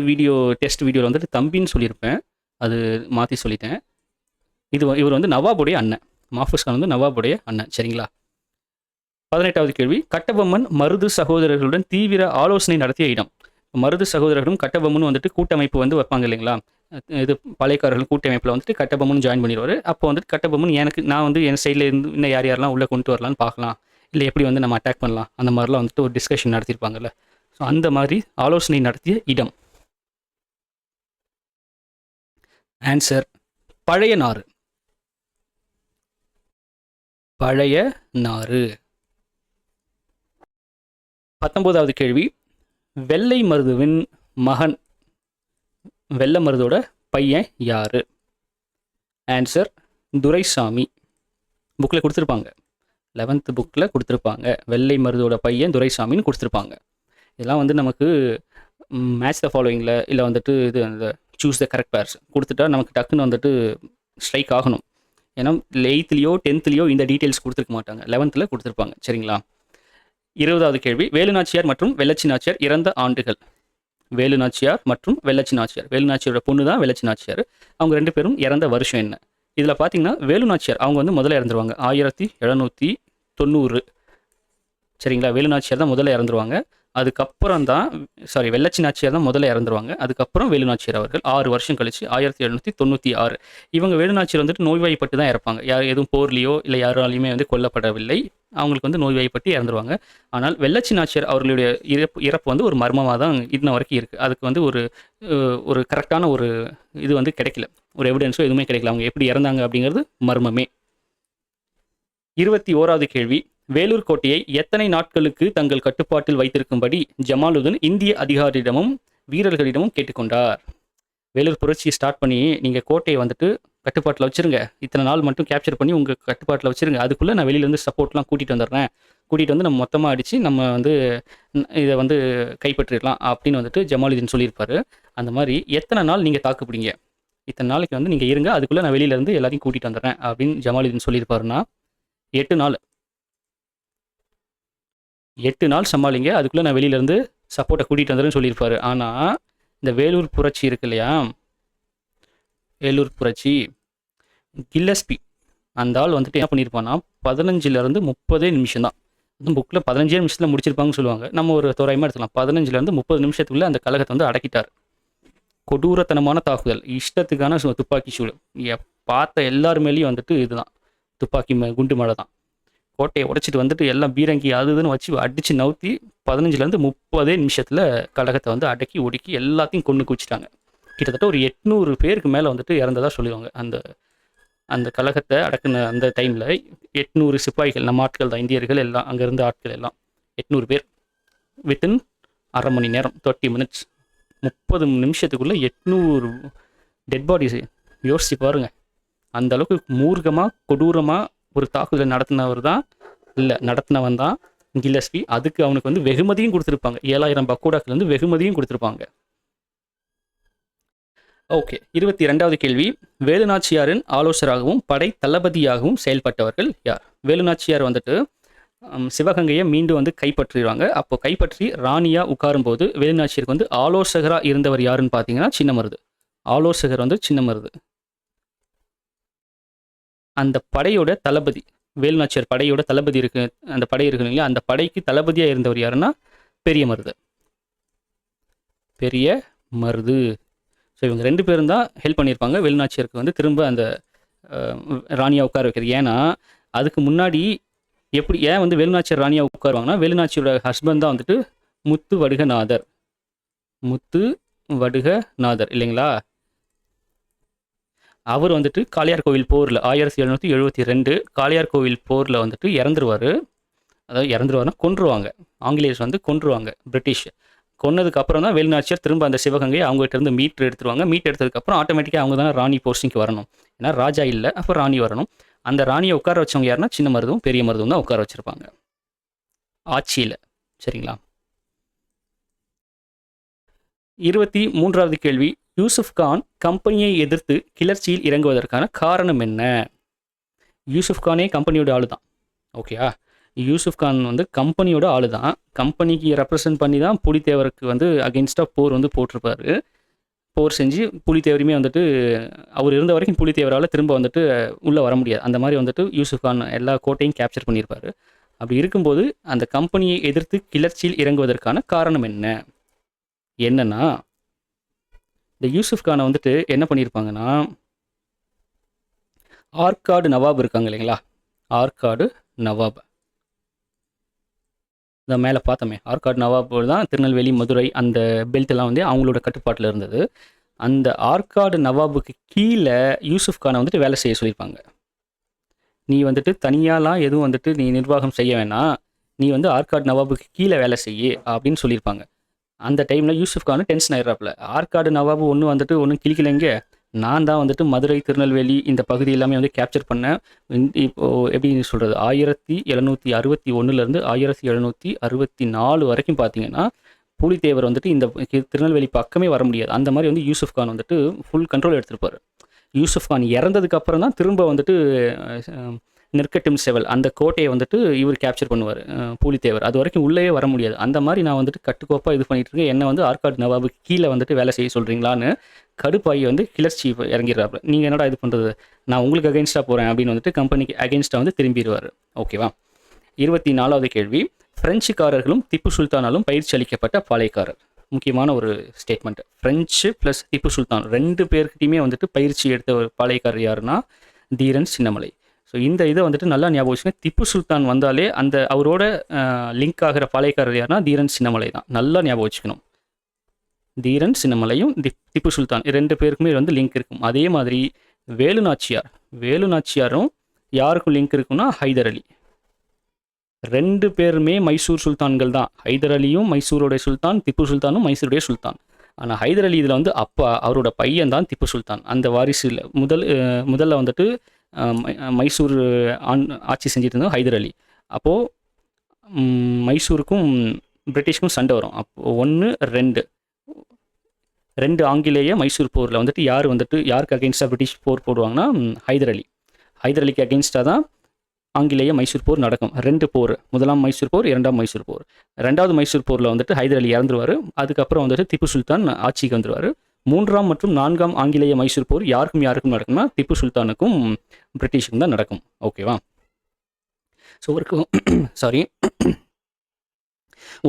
டெஸ்ட் வீடியோவில் வந்துட்டு தம்பின்னு சொல்லியிருப்பேன், அது மாற்றி சொல்லிட்டேன். இவர் வந்து நவாபுடைய அண்ணன். மாஃபூஸ் கான் வந்து நவாபுடைய அண்ணன். சரிங்களா? 18வது கேள்வி, கட்டபொம்மன் மருது சகோதரர்களுடன் தீவிர ஆலோசனை நடத்திய இடம். மருது சகோதரர்களும் கட்டபொம்மன் வந்துட்டு கூட்டமைப்பு வந்து வைப்பாங்க இல்லைங்களா? இது பாளையக்காரர்கள் கூட்டமைப்பில் வந்துட்டு கட்டபொம்மன் ஜாயின் பண்ணிடுவார். அப்போ வந்துட்டு கட்டபொம்மன் நான் வந்து என் சைடில் இருந்து இன்னும் யாரெல்லாம் உள்ளே கொண்டு வரலான்னு பார்க்கலாம், இல்லை எப்படி வந்து நம்ம அட்டாக் பண்ணலாம், அந்த மாதிரிலாம் வந்துட்டு ஒரு டிஸ்கஷன் நடத்தியிருப்பாங்கல்ல. ஸோ அந்த மாதிரி ஆலோசனை நடத்திய இடம். ஆன்சர் பழைய நாறு. பழைய நாறு. 19வது கேள்வி, வெள்ளை மருதுவின் மகன், வெள்ளை மருதோட பையன் யாரு? ஆன்சர் துரைசாமி. புக்கில் கொடுத்துருப்பாங்க, 11th புக்கில் கொடுத்துருப்பாங்க. வெள்ளை மருதோட பையன் துரைசாமின்னு கொடுத்துருப்பாங்க. இதெல்லாம் வந்து நமக்கு மேட்ச் த ஃபாலோவிங்கில் இல்லை வந்துட்டு இது அந்த சூஸ் த கரெக்ட் பேர்ஸ் கொடுத்துட்டா நமக்கு டக்குன்னு வந்துட்டு ஸ்ட்ரைக் ஆகணும். ஏன்னா 8th 10th இந்த டீட்டெயில்ஸ் கொடுத்துருக்க மாட்டாங்க, 11th கொடுத்துருப்பாங்க. சரிங்களா? 20வது கேள்வி, வேலுநாச்சியார் மற்றும் வெள்ளச்சி நாச்சியார் இறந்த ஆண்டுகள். வேலுநாச்சியார் மற்றும் வெள்ளச்சி நாச்சியார், வேலுநாச்சியாரோட பொண்ணு தான் வெள்ளச்சி நாச்சியார். அவங்க 2 பேரும் இறந்த வருஷம் என்ன? இதில் பார்த்தீங்கன்னா வேலுநாச்சியார் அவங்க வந்து முதல்ல இறந்துருவாங்க 1790. சரிங்களா? வேலுநாச்சியார் தான் முதல்ல இறந்துருவாங்க. அதுக்கப்புறம் தான் வெள்ளச்சி நாச்சியார் தான் முதல்ல இறந்துருவாங்க. அதுக்கப்புறம் வேலுநாச்சியார் அவர்கள் 6 வருஷம் கழிச்சு 1796. இவங்க வேலுநாச்சியார் வந்துட்டு நோய்வாய்ப்பட்டு தான் இறப்பாங்க. எதுவும் போர்லையோ இல்லை யாராலையுமே வந்து கொல்லப்படவில்லை. அவங்களுக்கு வந்து நோய்வாய்ப்பட்டு இறந்துருவாங்க. ஆனால் வெள்ளச்சி நாச்சியார் அவர்களுடைய இறப்பு வந்து ஒரு மர்மமாக தான் இன்ன வரைக்கும் இருக்குது. அதுக்கு வந்து ஒரு கரெக்டான ஒரு இது வந்து கிடைக்கல, ஒரு எவிடன்ஸோ எதுவுமே கிடைக்கல. அவங்க எப்படி இறந்தாங்க அப்படிங்கிறது மர்மமே. 21வது கேள்வி, வேலூர் கோட்டையை எத்தனை நாட்களுக்கு தங்கள் கட்டுப்பாட்டில் வைத்திருக்கும்படி ஜமாலுதீன் இந்திய அதிகாரியிடமும் வீரர்களிடமும் கேட்டுக்கொண்டார்? வேலூர் புரட்சியை ஸ்டார்ட் பண்ணி நீங்கள் கோட்டையை வந்துட்டு கட்டுப்பாட்டில் வச்சுருங்க, இத்தனை நாள் மட்டும் கேப்சர் பண்ணி உங்கள் கட்டுப்பாட்டில் வச்சுருங்க, அதுக்குள்ளே நான் வெளியிலேருந்து சப்போர்ட்லாம் கூட்டிகிட்டு வந்துடுறேன், கூட்டிகிட்டு வந்து நம்ம மொத்தமாக அடித்து நம்ம வந்து இதை வந்து கைப்பற்றிடலாம் அப்படின்னு வந்துட்டு ஜமாலுதீன் சொல்லியிருப்பார். அந்த மாதிரி எத்தனை நாள் நீங்கள் தாக்குப்பிடிங்க, இத்தனை நாளைக்கு வந்து நீங்கள் இருங்க, அதுக்குள்ளே நான் வெளியிலேருந்து எல்லாத்தையும் கூட்டிகிட்டு வந்துடுறேன் அப்படின்னு ஜமாலுதீன் சொல்லியிருப்பாருன்னா 8 நாள். 8 நாள் சமாளிங்க, அதுக்குள்ளே நான் வெளியிலேருந்து சப்போர்ட்டை கூட்டிகிட்டு வந்துடுறேன்னு சொல்லியிருப்பாரு. ஆனால் இந்த வேலூர் புரட்சி இருக்கு இல்லையா, வேலூர் புரட்சி, கில்லஸ்பி அந்த ஆள் வந்துட்டு என்ன பண்ணியிருப்பான்னா 15லேருந்து 30 நிமிஷம் தான். புக்கில் 15 நிமிஷத்தில் முடிச்சிருப்பாங்கன்னு சொல்லுவாங்க. நம்ம ஒரு தோராயமாக எடுத்துக்கலாம். 15லேருந்து 30 நிமிஷத்துக்குள்ளே அந்த கழகத்தை வந்து அடக்கிட்டார். கொடூரத்தனமான தாக்குதல், இஷ்டத்துக்கான துப்பாக்கி சூடு, பார்த்த எல்லாருமேலேயும் வந்துட்டு இதுதான் துப்பாக்கி குண்டு மழை தான். கோட்டையை உடைச்சிட்டு வந்துட்டு எல்லாம் பீரங்கி அதுன்னு வச்சு அடித்து நவுத்தி 15லேருந்து 30 நிமிஷத்தில் கழகத்தை வந்து அடக்கி ஒடுக்கி எல்லாத்தையும் கொண்டு குச்சிட்டாங்க. கிட்டத்தட்ட ஒரு 800 பேருக்கு மேலே வந்துட்டு இறந்ததாக சொல்லுவாங்க. அந்த கழகத்தை அடக்குன அந்த டைமில் 800 சிப்பாய்கள், நம்ம ஆட்கள் தான், இந்தியர்கள் எல்லாம், அங்கேருந்து ஆட்கள் எல்லாம் 800 பேர் வித்தின் அரை மணி நேரம், 30 minutes, 30 நிமிஷத்துக்குள்ளே 800 டெட் பாடிஸ். யோசிச்சு பாருங்க, அந்த அளவுக்கு மூர்க்கமாக கொடூரமாக ஒரு தாக்குதலை நடத்தினவன் தான் கில்லஸ்பி. அதுக்கு அவனுக்கு வந்து வெகுமதியும் கொடுத்துருப்பாங்க, 7000 பக்கோடாக்கள் வெகுமதியும் கொடுத்துருப்பாங்க. ஓகே, 22வது கேள்வி, வேலுநாச்சியாரின் ஆலோசகராகவும் படை தளபதியாகவும் செயல்பட்டவர்கள் யார்? வேலுநாச்சியார் வந்துட்டு சிவகங்கையை மீண்டும் வந்து கைப்பற்றிடுவாங்க. அப்போ கைப்பற்றி ராணியா உட்காரும்போது வேலுநாச்சியாருக்கு வந்து ஆலோசகராக இருந்தவர் யாருன்னு பார்த்தீங்கன்னா சின்னமருது. ஆலோசகர் வந்து சின்னமருது. அந்த படையோட தளபதி, வேலுநாச்சியார் படையோட தளபதி இருக்கு, அந்த படை இருக்கு இல்லையா, அந்த படைக்கு தளபதியாக இருந்தவர் யாருன்னா பெரிய மருது. பெரிய மருது. ஸோ இவங்க 2 பேரும் தான் ஹெல்ப் பண்ணியிருப்பாங்க வேலுநாச்சியாருக்கு வந்து திரும்ப அந்த ராணியாக உட்கார வைக்கிறது. ஏன்னா அதுக்கு முன்னாடி ஏன் வந்து வேலுநாச்சியார் ராணியாக உட்காருவாங்கன்னா, வேலுநாச்சியோட ஹஸ்பண்ட் தான் வந்துட்டு முத்து வடுகநாதர் இல்லைங்களா? அவர் வந்துட்டு காளையார் கோவில் போரில் 1772 காளையார் கோவில் போரில் வந்துட்டு இறந்துருவார். அதாவது இறந்துருவாருன்னா கொன்றுவாங்க. ஆங்கிலேயர்ஸ் வந்து கொன்றுவாங்க பிரிட்டிஷ். கொன்னதுக்கு அப்புறம் தான் வேலுநாச்சியார் திரும்ப அந்த சிவகங்கையை அவங்ககிட்ட இருந்து எடுத்துருவாங்க. எடுத்ததுக்கப்புறம் ஆட்டோமேட்டிக்காக அவங்க தானே ராணி போஸ்டிங்க்கு வரணும். ஏன்னா ராஜா இல்லை, அப்போ ராணி வரணும். அந்த ராணியை உட்கார வச்சவங்க யாருன்னா சின்ன மருதும் பெரிய மருதும் தான் உட்கார வச்சுருப்பாங்க ஆட்சியில். சரிங்களா? 23வது கேள்வி, யூசுப் கான் கம்பெனியை எதிர்த்து கிளர்ச்சியில் இறங்குவதற்கான காரணம் என்ன? யூசுப் கானே கம்பெனியோட ஆளு தான். ஓகேயா? யூசுப் கான் வந்து கம்பெனியோட ஆளு தான். கம்பெனிக்கு ரெப்ரசன்ட் பண்ணி தான் புலித்தேவருக்கு வந்து அகெயின்ஸ்டாக போர் வந்து போட்டிருப்பாரு. போர் செஞ்சு புலித்தேவரையுமே வந்துட்டு அவர் இருந்த வரைக்கும் புலித்தேவரால் திரும்ப வந்துட்டு உள்ளே வர முடியாது. அந்த மாதிரி வந்துட்டு யூசுப் கான் எல்லா கோட்டையும் கேப்சர் பண்ணியிருப்பார். அப்படி இருக்கும்போது அந்த கம்பெனியை எதிர்த்து கிளர்ச்சியில் இறங்குவதற்கான காரணம் என்னன்னா, இந்த யூசுப் கானை வந்துட்டு என்ன பண்ணியிருப்பாங்கன்னா, ஆற்காடு நவாப் இருக்காங்க இல்லைங்களா? ஆற்காடு நவாப் இந்த மேலே பார்த்தோமே, ஆற்காடு நவாப் தான் திருநெல்வேலி, மதுரை அந்த பெல்ட்லாம் வந்து அவங்களோட கட்டுப்பாட்டில் இருந்தது. அந்த ஆற்காடு நவாபுக்கு கீழே யூசுப் கானை வந்துட்டு வேலை செய்ய சொல்லியிருப்பாங்க. நீ வந்துட்டு தனியாலாம் எதுவும் வந்துட்டு நீ நிர்வாகம் செய்ய வேணாம், நீ வந்து ஆற்காடு நவாபுக்கு கீழே வேலை செய்ய அப்படின்னு சொல்லியிருப்பாங்க. அந்த டைமில் யூசுப் கான் டென்ஷன் ஆயிடுறாப்புல. ஆற்காடு நவாபு ஒன்றும் கிளிக்கலைங்க, நான் தான் வந்துட்டு மதுரை, திருநெல்வேலி இந்த பகுதி எல்லாமே வந்து கேப்சர் பண்ணேன். இப்போது எப்படி சொல்கிறது, 1761 1764 வரைக்கும் பார்த்தீங்கன்னா புலித்தேவர் வந்துட்டு இந்த திருநெல்வேலி பக்கமே வர முடியாது. அந்த மாதிரி வந்து யூசுப் கான் வந்துட்டு ஃபுல் கண்ட்ரோல் எடுத்திருப்பார். யூசுப் கான் இறந்ததுக்கு அப்புறம் தான் திரும்ப வந்துட்டு நெற்கட்டும் செவல் அந்த கோட்டையை வந்துட்டு இவர் கேப்சர் பண்ணுவார் புலித்தேவர். அது வரைக்கும் உள்ளே வர முடியாது. அந்த மாதிரி நான் வந்துட்டு கட்டுக்கோப்பாக இது பண்ணிட்டு இருக்கேன், என்ன வந்து ஆற்காடு நவாபுக்கு கீழே வந்துட்டு வேலை செய்ய சொல்கிறீங்களான்னு கடுப்பாகி வந்து கிளர்ச்சி இறங்கிடுறாப்புல. நீங்கள் என்னடா இது பண்ணுறது, நான் உங்களுக்கு அகெயின்ஸ்டாக போகிறேன் அப்படின்னு வந்துட்டு கம்பெனிக்கு அகெயின்ஸ்டாக வந்து திரும்பிடுவார். ஓகேவா? 24வது கேள்வி, பிரெஞ்சுக்காரர்களும் திப்பு சுல்தானாலும் பயிற்சி அளிக்கப்பட்ட பாளையக்காரர். முக்கியமான ஒரு statement. French plus Tipu Sultan 2 பேர்கிட்டையுமே வந்துட்டு பயிற்சி எடுத்த ஒரு பாளையக்காரர் யாருன்னா தீரன் சின்னமலை. ஸோ இந்த இதை வந்துட்டு நல்லா ஞாபகம் வச்சுக்கோங்க. திப்பு சுல்தான் வந்தாலே அந்த அவரோட லிங்க் ஆகிற பாளையக்காரர் யாருன்னா தீரன் சின்னமலை தான். நல்லா ஞாபகம் வச்சுக்கணும். தீரன் சின்னமலையும் திப்பு சுல்தான் 2 பேருக்குமே வந்து லிங்க் இருக்கும். அதே மாதிரி வேலுநாச்சியாரும் யாருக்கும் லிங்க் இருக்குன்னா ஹைதர் அலி. 2 பேருமே மைசூர் சுல்தான்கள் தான். ஹைதர் அலியும் மைசூருடைய சுல்தான், திப்பு சுல்தானும் மைசூருடைய சுல்தான். ஆனால் ஹைதர் அலி இதில் வந்து அப்பா, அவரோட பையன் தான் திப்பு சுல்தான். அந்த வாரிசில் முதல்ல வந்துட்டு மைசூர் ஆட்சி செஞ்சுட்டு இருந்தோம் ஹைதர் அலி. அப்போது மைசூருக்கும் பிரிட்டிஷ்க்கும் சண்டை வரும். அப்போது 1 2 ஆங்கிலேய மைசூர் போரில் வந்துட்டு யாருக்கு அகெயின்ஸ்டாக பிரிட்டிஷ் போர் போடுவாங்கன்னா ஹைதர் அலிக்கு அகெயின்ஸ்டாக தான் ஆங்கிலேய மைசூர் போர் நடக்கும். 2 போர், முதலாம் மைசூர் போர், 2ஆம் மைசூர் போர். 2வது மைசூர் போரில் வந்துட்டு ஹைதர் அலி இறந்துருவார். அதுக்கப்புறம் வந்துட்டு திப்பு சுல்தான் ஆட்சிக்கு வந்துருவார். 3ஆம் மற்றும் 4ஆம் ஆங்கிலேய மைசூர் போர் யாருக்கும் நடக்கும்னா திப்பு சுல்தானுக்கும் பிரிட்டிஷுக்கும் தான் நடக்கும். ஓகேவா? ஸோ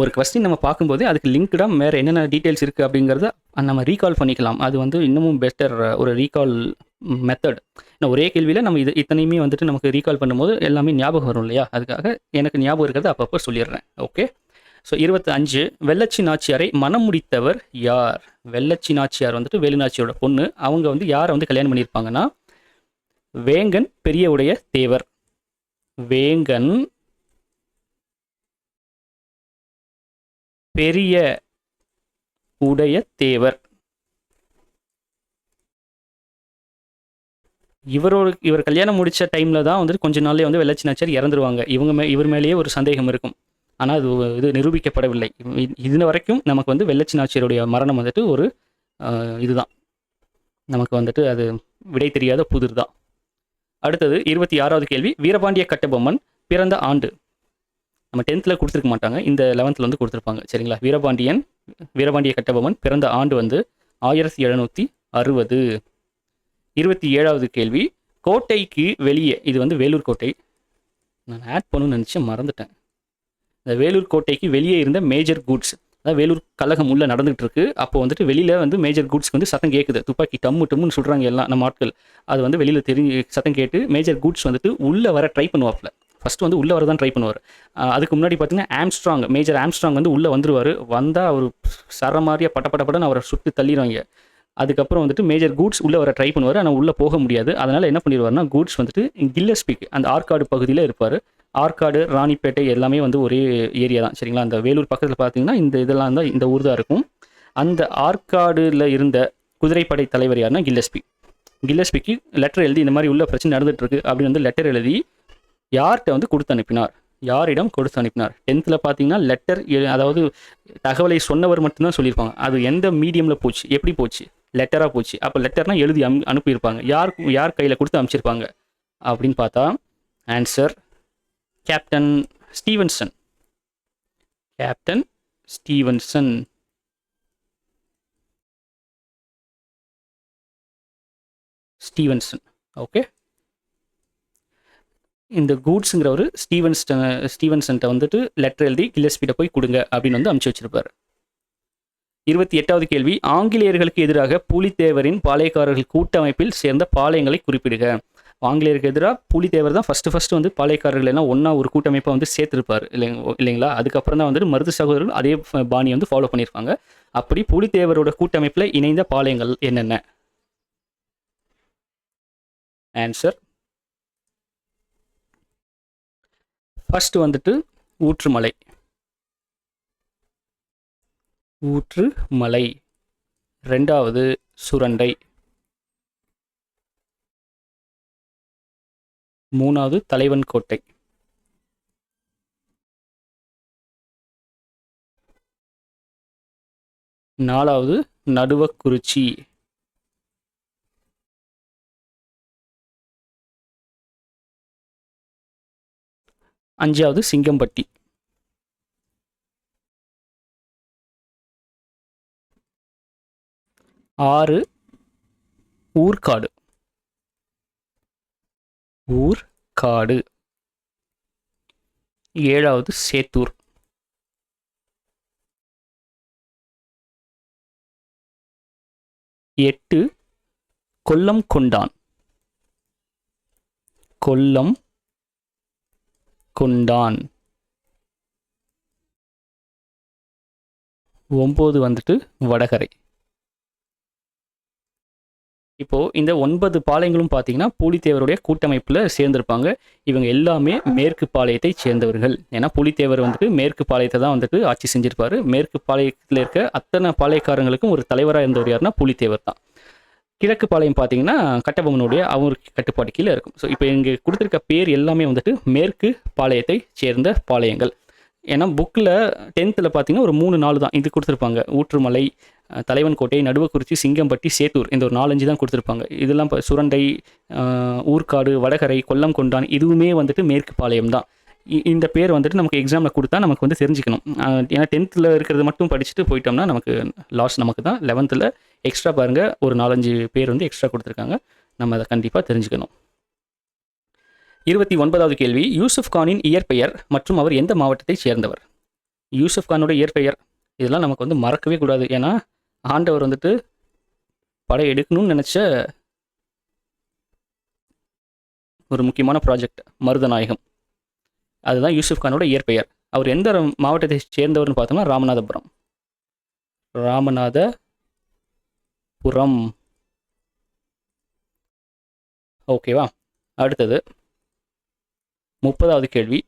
ஒரு கொஸ்டின் நம்ம பார்க்கும்போது அதுக்கு லிங்க்டாக வேறு என்னென்ன டீட்டெயில்ஸ் இருக்குது அப்படிங்கிறத நம்ம ரீகால் பண்ணிக்கலாம். அது வந்து இன்னமும் பெட்டர் ஒரு ரீகால் மெத்தட். ஏன்னா ஒரே கேள்வியில் நம்ம இத்தனையுமே வந்துட்டு நமக்கு ரீகால் பண்ணும்போது எல்லாமே ஞாபகம் வரும் இல்லையா? அதுக்காக எனக்கு ஞாபகம் இருக்கிறது அப்பப்போ சொல்லிடுறேன். ஓகே. ஸோ 25, வெள்ளச்சி நாச்சியாரை மனம் முடித்தவர் யார்? வெள்ளச்சி நாச்சியார் வந்துட்டு வேலுநாச்சியோட பொண்ணு. அவங்க வந்து யாரை வந்து கல்யாணம் பண்ணியிருப்பாங்கன்னா வேங்கன் பெரிய உடைய தேவர். வேங்கன் பெரிய உடைய தேவர். இவர் கல்யாணம் முடித்த டைமில் தான் வந்துட்டு கொஞ்ச நாள்லேயே வந்து வெள்ளச்சி நாச்சியார் இறந்துருவாங்க. இவர் மேலேயே ஒரு சந்தேகம் இருக்கும். ஆனால் இது நிரூபிக்கப்படவில்லை. இது வரைக்கும் நமக்கு வந்து வெள்ளச்சி நாச்சியாருடைய மரணம் வந்துட்டு ஒரு இதுதான், நமக்கு வந்துட்டு அது விடை தெரியாத புதிர் தான். அடுத்தது 26வது கேள்வி, வீரபாண்டிய கட்டபொம்மன் பிறந்த ஆண்டு. நம்ம 10th கொடுத்துருக்க மாட்டாங்க, இந்த 11th வந்து கொடுத்துருப்பாங்க. சரிங்களா? வீரபாண்டிய கட்டபொம்மன் பிறந்த ஆண்டு வந்து 1760. 27வது கேள்வி, கோட்டைக்கு வெளியே, இது வந்து வேலூர் கோட்டை, நான் ஆட் பண்ணணும்னு நினச்சேன் மறந்துட்டேன். இந்த வேலூர் கோட்டைக்கு வெளியே இருந்த மேஜர் கூட்ஸ், அதாவது வேலூர் கழகம் உள்ளே நடந்துகிட்டு இருக்கு. அப்போ வந்துட்டு வெளியில் வந்து மேஜர் குட்ஸ்க்கு வந்து சத்தம் கேட்குது, துப்பாக்கி டம்முன்னு சொல்கிறாங்க எல்லாம் நம்ம ஆட்கள். அது வந்து வெளியில் தெரிஞ்சு சத்தம் கேட்டு மேஜர் குட்ஸ் வந்துட்டு உள்ளே வர ட்ரை பண்ணுவாப்பில். ஃபஸ்ட்டு வந்து உள்ளே வர தான் ட்ரை பண்ணுவார். அதுக்கு முன்னாடி பார்த்தீங்கன்னா மேஜர் ஆம்ஸ்ட்ராங் வந்து உள்ளே வந்துருவார். வந்தால் அவர் சர மாதிரியாக பட்டன்னு அவரை சுட்டு தள்ளிடுவாங்க. அதுக்கப்புறம் வந்துட்டு மேஜர் கூட்ஸ் உள்ளே வர ட்ரை பண்ணுவார், ஆனால் உள்ளே போக முடியாது. அதனால் என்ன பண்ணிடுவார்னா, கூட்ஸ் வந்துட்டு கில்லஸ்பிக் அந்த ஆற்காடு பகுதியில் இருப்பார். ஆற்காடு, ராணிப்பேட்டை எல்லாமே வந்து ஒரே ஏரியா தான், சரிங்களா? அந்த வேலூர் பக்கத்தில் பார்த்தீங்கன்னா இதெல்லாம் தான், இந்த ஊர் தான் இருக்கும். அந்த ஆற்காடில் இருந்த குதிரைப்படை தலைவர் யாருன்னா கில்லஸ்பிக்கு லெட்டர் எழுதி இந்த மாதிரி உள்ள பிரச்சனை நடந்துட்டு இருக்கு அப்படின்னு வந்து லெட்டர் எழுதி யார்கிட்ட வந்து கொடுத்து அனுப்பினார்? யாரிடம் கொடுத்து அனுப்பினார்? 10th பார்த்தீங்கன்னா லெட்டர், அதாவது தகவலை சொன்னவர் மட்டும்தான் சொல்லியிருப்பாங்க. அது எந்த மீடியமில் போச்சு, எப்படி போச்சு? லெட்டராக போச்சு. அப்போ லெட்டர்னால் எழுதி அனுப்பியிருப்பாங்க. யார் கையில் கொடுத்து அனுப்பிச்சிருப்பாங்க அப்படின்னு பார்த்தா answer captain Stevenson. Captain Stevenson. Okay. இந்த கூட்ஸுங்கிறவர் ஸ்டீவன்சன்ட்ட வந்துட்டு லெட்டர் எழுதி கில்லஸ்பிட்ட போய் கொடுங்க அப்படின்னு வந்து அனுப்பிச்சு வச்சிருப்பாரு. 28வது கேள்வி, ஆங்கிலேயர்களுக்கு எதிராக பூலித்தேவரின் பாளையக்காரர்கள் கூட்டமைப்பில் சேர்ந்த பாளையங்களை குறிப்பிடுக. ஆங்கிலேயருக்கு எதிராக பூலித்தேவர் தான் ஃபஸ்ட்டு வந்து பாளையக்காரர்கள் எல்லாம் ஒன்றா ஒரு கூட்டமைப்பை வந்து சேர்த்துருப்பார் இல்லைங்களா? அதுக்கப்புறம் தான் வந்துட்டு மருது சகோதரர்கள் அதே பாணியை வந்து ஃபாலோ பண்ணியிருப்பாங்க. அப்படி பூலித்தேவரோட கூட்டமைப்பில் இணைந்த பாளையங்கள் என்னென்ன? ஆன்சர் ஃபர்ஸ்ட் வந்துட்டு ஊற்றுமலை. ரெண்டாவது சுரண்டை. மூணாவது தலைவன் கோட்டை. நாலாவது நடுவக்குறிச்சி. அஞ்சாவது சிங்கம்பட்டி. ஆறு ஊர்காடு. ஏழாவது சேத்தூர். 8 கொல்லம் கொண்டான். 9 வந்துட்டு வடகரை. இப்போது இந்த 9 பாளையங்களும் பார்த்தீங்கன்னா பூலித்தேவருடைய கூட்டமைப்பில் சேர்ந்திருப்பாங்க. இவங்க எல்லாமே மேற்கு பாளையத்தை சேர்ந்தவர்கள். ஏன்னா பூலித்தேவர் வந்துட்டு மேற்கு பாளையத்தை தான் வந்துட்டு ஆட்சி செஞ்சிருப்பாரு. மேற்கு பாளையத்தில் இருக்க அத்தனை பாளையக்காரங்களுக்கும் ஒரு தலைவராக இருந்தவர் யாருன்னா பூலித்தேவர் தான். கிழக்கு பாளையம் பார்த்தீங்கன்னா கட்டபொம்மனுடைய அவருக்கு கட்டுப்பாடு கீழே இருக்கும். ஸோ இப்போ இங்கே கொடுத்துருக்க பேர் எல்லாமே வந்துட்டு மேற்கு பாளையத்தை சேர்ந்த பாளையங்கள். ஏன்னா புக்கில் 10th பார்த்தீங்கன்னா ஒரு 3-4 தான் இது கொடுத்துருப்பாங்க. ஊற்றுமலை, தலைவன் கோட்டை, நடுவக்குறிச்சி, சிங்கம்பட்டி, சேத்தூர், இந்த ஒரு 4-5 தான் கொடுத்துருப்பாங்க. இதெல்லாம் இப்போ சுரண்டை, ஊர்காடு, வடகரை, கொல்லம் கொண்டான் இதுவுமே வந்துட்டு மேற்கு பாளையம் தான். இந்த பேர் வந்துட்டு நமக்கு எக்ஸாமில் கொடுத்தா நமக்கு வந்து தெரிஞ்சுக்கணும். ஏன்னா 10th இருக்கிறது மட்டும் படிச்சுட்டு போயிட்டோம்னா நமக்கு லாஸ் நமக்கு தான். 11th எக்ஸ்ட்ரா பாருங்கள், ஒரு 4-5 பேர் வந்து எக்ஸ்ட்ரா கொடுத்துருக்காங்க. நம்ம அதை கண்டிப்பாக தெரிஞ்சுக்கணும். 29வது கேள்வி, யூசுப் கானின் இயற்பெயர் மற்றும் அவர் எந்த மாவட்டத்தை சேர்ந்தவர்? யூசுப் கானோட இயற்பெயர் இதெல்லாம் நமக்கு வந்து மறக்கவே கூடாது. ஏன்னா ஆண்டவர் வந்துட்டு படம் எடுக்கணும்னு நினச்ச ஒரு முக்கியமான ப்ராஜெக்ட் மருதநாயகம். அதுதான் யூசுப் கானோட இயற்பெயர். அவர் எந்த மாவட்டத்தை சேர்ந்தவர்னு பார்த்தோம்னா ராமநாதபுரம். ஓகேவா? அடுத்தது 30வது கேள்வி,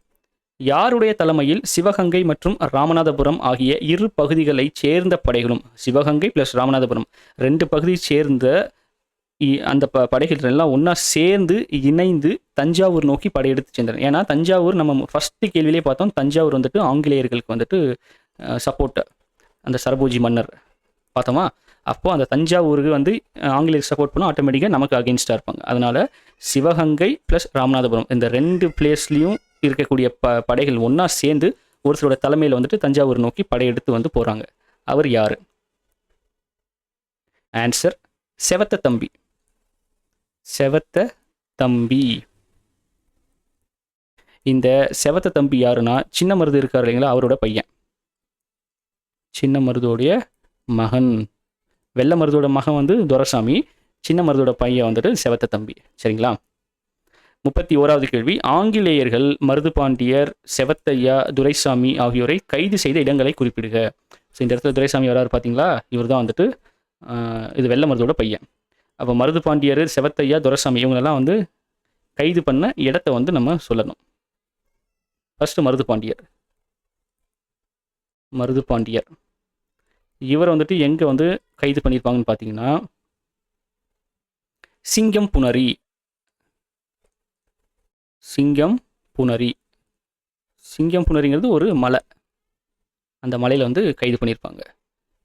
யாருடைய தலைமையில் சிவகங்கை மற்றும் ராமநாதபுரம் ஆகிய இரு பகுதிகளை சேர்ந்த படைகளும், சிவகங்கை ப்ளஸ் ராமநாதபுரம் 2 பகுதியை சேர்ந்த அந்த படைகள் எல்லாம் ஒன்றா சேர்ந்து இணைந்து தஞ்சாவூர் நோக்கி படையெடுத்து சென்றனர்? ஏன்னா தஞ்சாவூர் நம்ம ஃபஸ்ட்டு கேள்வியிலே பார்த்தோம், தஞ்சாவூர் வந்துட்டு ஆங்கிலேயர்களுக்கு வந்துட்டு சப்போர்ட், அந்த சரபோஜி மன்னர் பார்த்தோமா? அப்போது அந்த தஞ்சாவூருக்கு வந்து ஆங்கிலேயர் சப்போர்ட் பண்ணால் ஆட்டோமேட்டிக்காக நமக்கு அகெயின்ஸ்டாக இருப்பாங்க. அதனால் சிவகங்கை ப்ளஸ் ராமநாதபுரம் இந்த 2 பிளேஸ்லையும் இருக்கக்கூடிய படைகள் ஒன்றா சேர்ந்து ஒருத்தரோட தலைமையில் வந்துட்டு தஞ்சாவூர் நோக்கி படையெடுத்து வந்து போகிறாங்க. அவர் யார்? ஆன்சர் செவத்த தம்பி. இந்த செவத்த தம்பி யாருன்னா சின்ன மருது இருக்கார் இல்லைங்களா, அவரோட பையன். சின்ன மருதுடைய மகன். வெள்ளை மருதோட மகன் வந்து துரைசாமி, சின்ன மருதோட பையன் வந்துட்டு செவத்த தம்பி. சரிங்களா? 31வது கேள்வி, ஆங்கிலேயர்கள் மருதுபாண்டியர், செவத்தையா, துரைசாமி ஆகியோரை கைது செய்த இடங்களை குறிப்பிடுக. ஸோ இந்த இடத்துல துரைசாமி வராரு பார்த்தீங்களா, இவர் தான் வந்துட்டு இது வெள்ளை மருதோட பையன். அப்போ மருதுபாண்டியர், செவத்தையா, துரைசாமி இவங்களெல்லாம் வந்து கைது பண்ண இடத்த வந்து நம்ம சொல்லணும். ஃபர்ஸ்ட் மருதுபாண்டியர் இவர் வந்துட்டு எங்கே வந்து கைது பண்ணியிருப்பாங்கன்னு பார்த்தீங்கன்னா, சிங்கம் புணரிங்கிறது ஒரு மலை. அந்த மலையில் வந்து கைது பண்ணியிருப்பாங்க.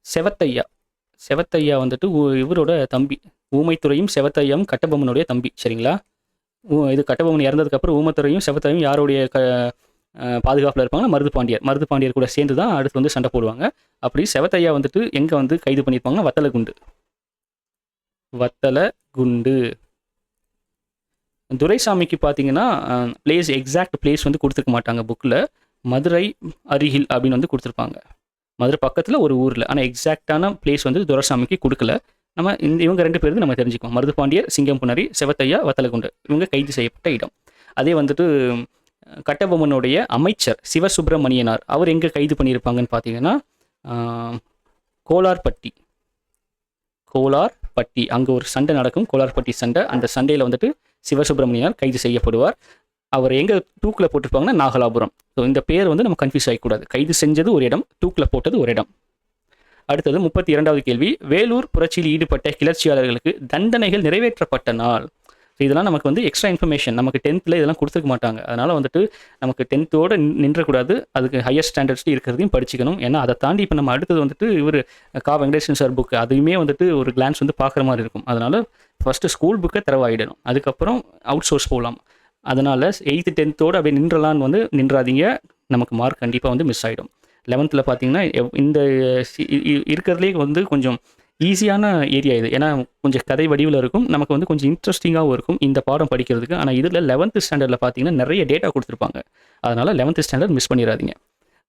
செவத்தையா வந்துட்டு இவரோட தம்பி. ஊமைத்துறையும் செவத்தையாவும் கட்டபொம்மனுடைய தம்பி. சரிங்களா? இது கட்டபொம்மன் இறந்ததுக்கப்புறம் ஊமைத்துறையும் செவத்தையும் யாருடைய பாதுகாப்பில் இருப்பாங்கன்னா மருதுபாண்டியர் கூட சேர்ந்து தான் அடுத்து வந்து சண்டை போடுவாங்க. அப்படி செவத்தையா வந்துட்டு எங்கே வந்து கைது பண்ணியிருப்பாங்கன்னா வத்தலகுண்டு. துரைசாமிக்கு பார்த்தீங்கன்னா எக்ஸாக்ட் பிளேஸ் வந்து கொடுத்துருக்க மாட்டாங்க புக்கில். மதுரை அருகில் அப்படின்னு வந்து கொடுத்துருப்பாங்க. மதுரை பக்கத்தில் ஒரு ஊரில். ஆனால் எக்ஸாக்டான பிளேஸ் வந்து துரைசாமிக்கு கொடுக்கல. நம்ம இவங்க 2 பேருக்கு நம்ம தெரிஞ்சுக்கோம். மருதுபாண்டியர், சிங்கம் புணரி, செவத்தையா, வத்தலகுண்டு இவங்க கைது செய்யப்பட்ட இடம். அதே வந்துட்டு கட்டபொம்மனுடைய அமைச்சர் சிவசுப்பிரமணியனார் அவர் எங்கே கைது பண்ணியிருப்பாங்கன்னு பார்த்தீங்கன்னா கோலார்பட்டி. அங்கே ஒரு சண்டை நடக்கும், கோலார்பட்டி சண்டை. அந்த சண்டையில் வந்துட்டு சிவசுப்பிரமணியனார் கைது செய்யப்படுவார். அவர் எங்கே தூக்கில் போட்டிருப்பாங்கன்னா நாகலாபுரம். ஸோ இந்த பேர் வந்து நம்ம கன்ஃபியூஸ் ஆகிக்கூடாது. கைது செஞ்சது ஒரு இடம், தூக்கில் போட்டது ஒரு இடம். அடுத்தது 32வது கேள்வி, வேலூர் புரட்சியில் ஈடுபட்ட கிளர்ச்சியாளர்களுக்கு தண்டனைகள் நிறைவேற்றப்பட்ட நாள். ஸோ இதெல்லாம் நமக்கு வந்து எக்ஸ்ட்ரா இன்ஃபர்மேஷன். நமக்கு 10th இதெல்லாம் கொடுத்துருக்க மாட்டாங்க. அதனால் வந்துட்டு நமக்கு 10th நின்றக்கூடாது. அதுக்கு ஹையர் ஸ்டாண்டர்ட்ஸ் இருக்கிறதையும் படிச்சுக்கணும். ஏன்னா அதை தாண்டி இப்போ நம்ம அடுத்தது வந்துட்டு இவர் வெங்கடேசன் சார் புக்கு அதையுமே வந்துட்டு ஒரு கிளான்ஸ் வந்து பார்க்குற மாதிரி இருக்கும். அதனால் ஃபஸ்ட்டு ஸ்கூல் புக்கை தரவாயிடணும், அதுக்கப்புறம் அவுட் சோர்ஸ் போகலாம். அதனால் 8th 10th அப்படியே நின்றலான்னு வந்து நின்றாதீங்க. நமக்கு மார்க் கண்டிப்பாக வந்து மிஸ் ஆகிடும். 11th பார்த்தீங்கன்னா இந்த இருக்கிறதுலே வந்து கொஞ்சம் ஈஸியான ஏரியா இது. ஏன்னா கொஞ்சம் கதை வடிவில் இருக்கும், நமக்கு வந்து கொஞ்சம் இன்ட்ரெஸ்டிங்காகவும் இருக்கும் இந்த பாடம் படிக்கிறதுக்கு. ஆனால் இதில் 11th ஸ்டாண்டர்டில் பார்த்தீங்கன்னா நிறைய டேட்டா கொடுத்துருப்பாங்க. அதனால் 11th ஸ்டாண்டர்ட் மிஸ் பண்ணிடாதீங்க.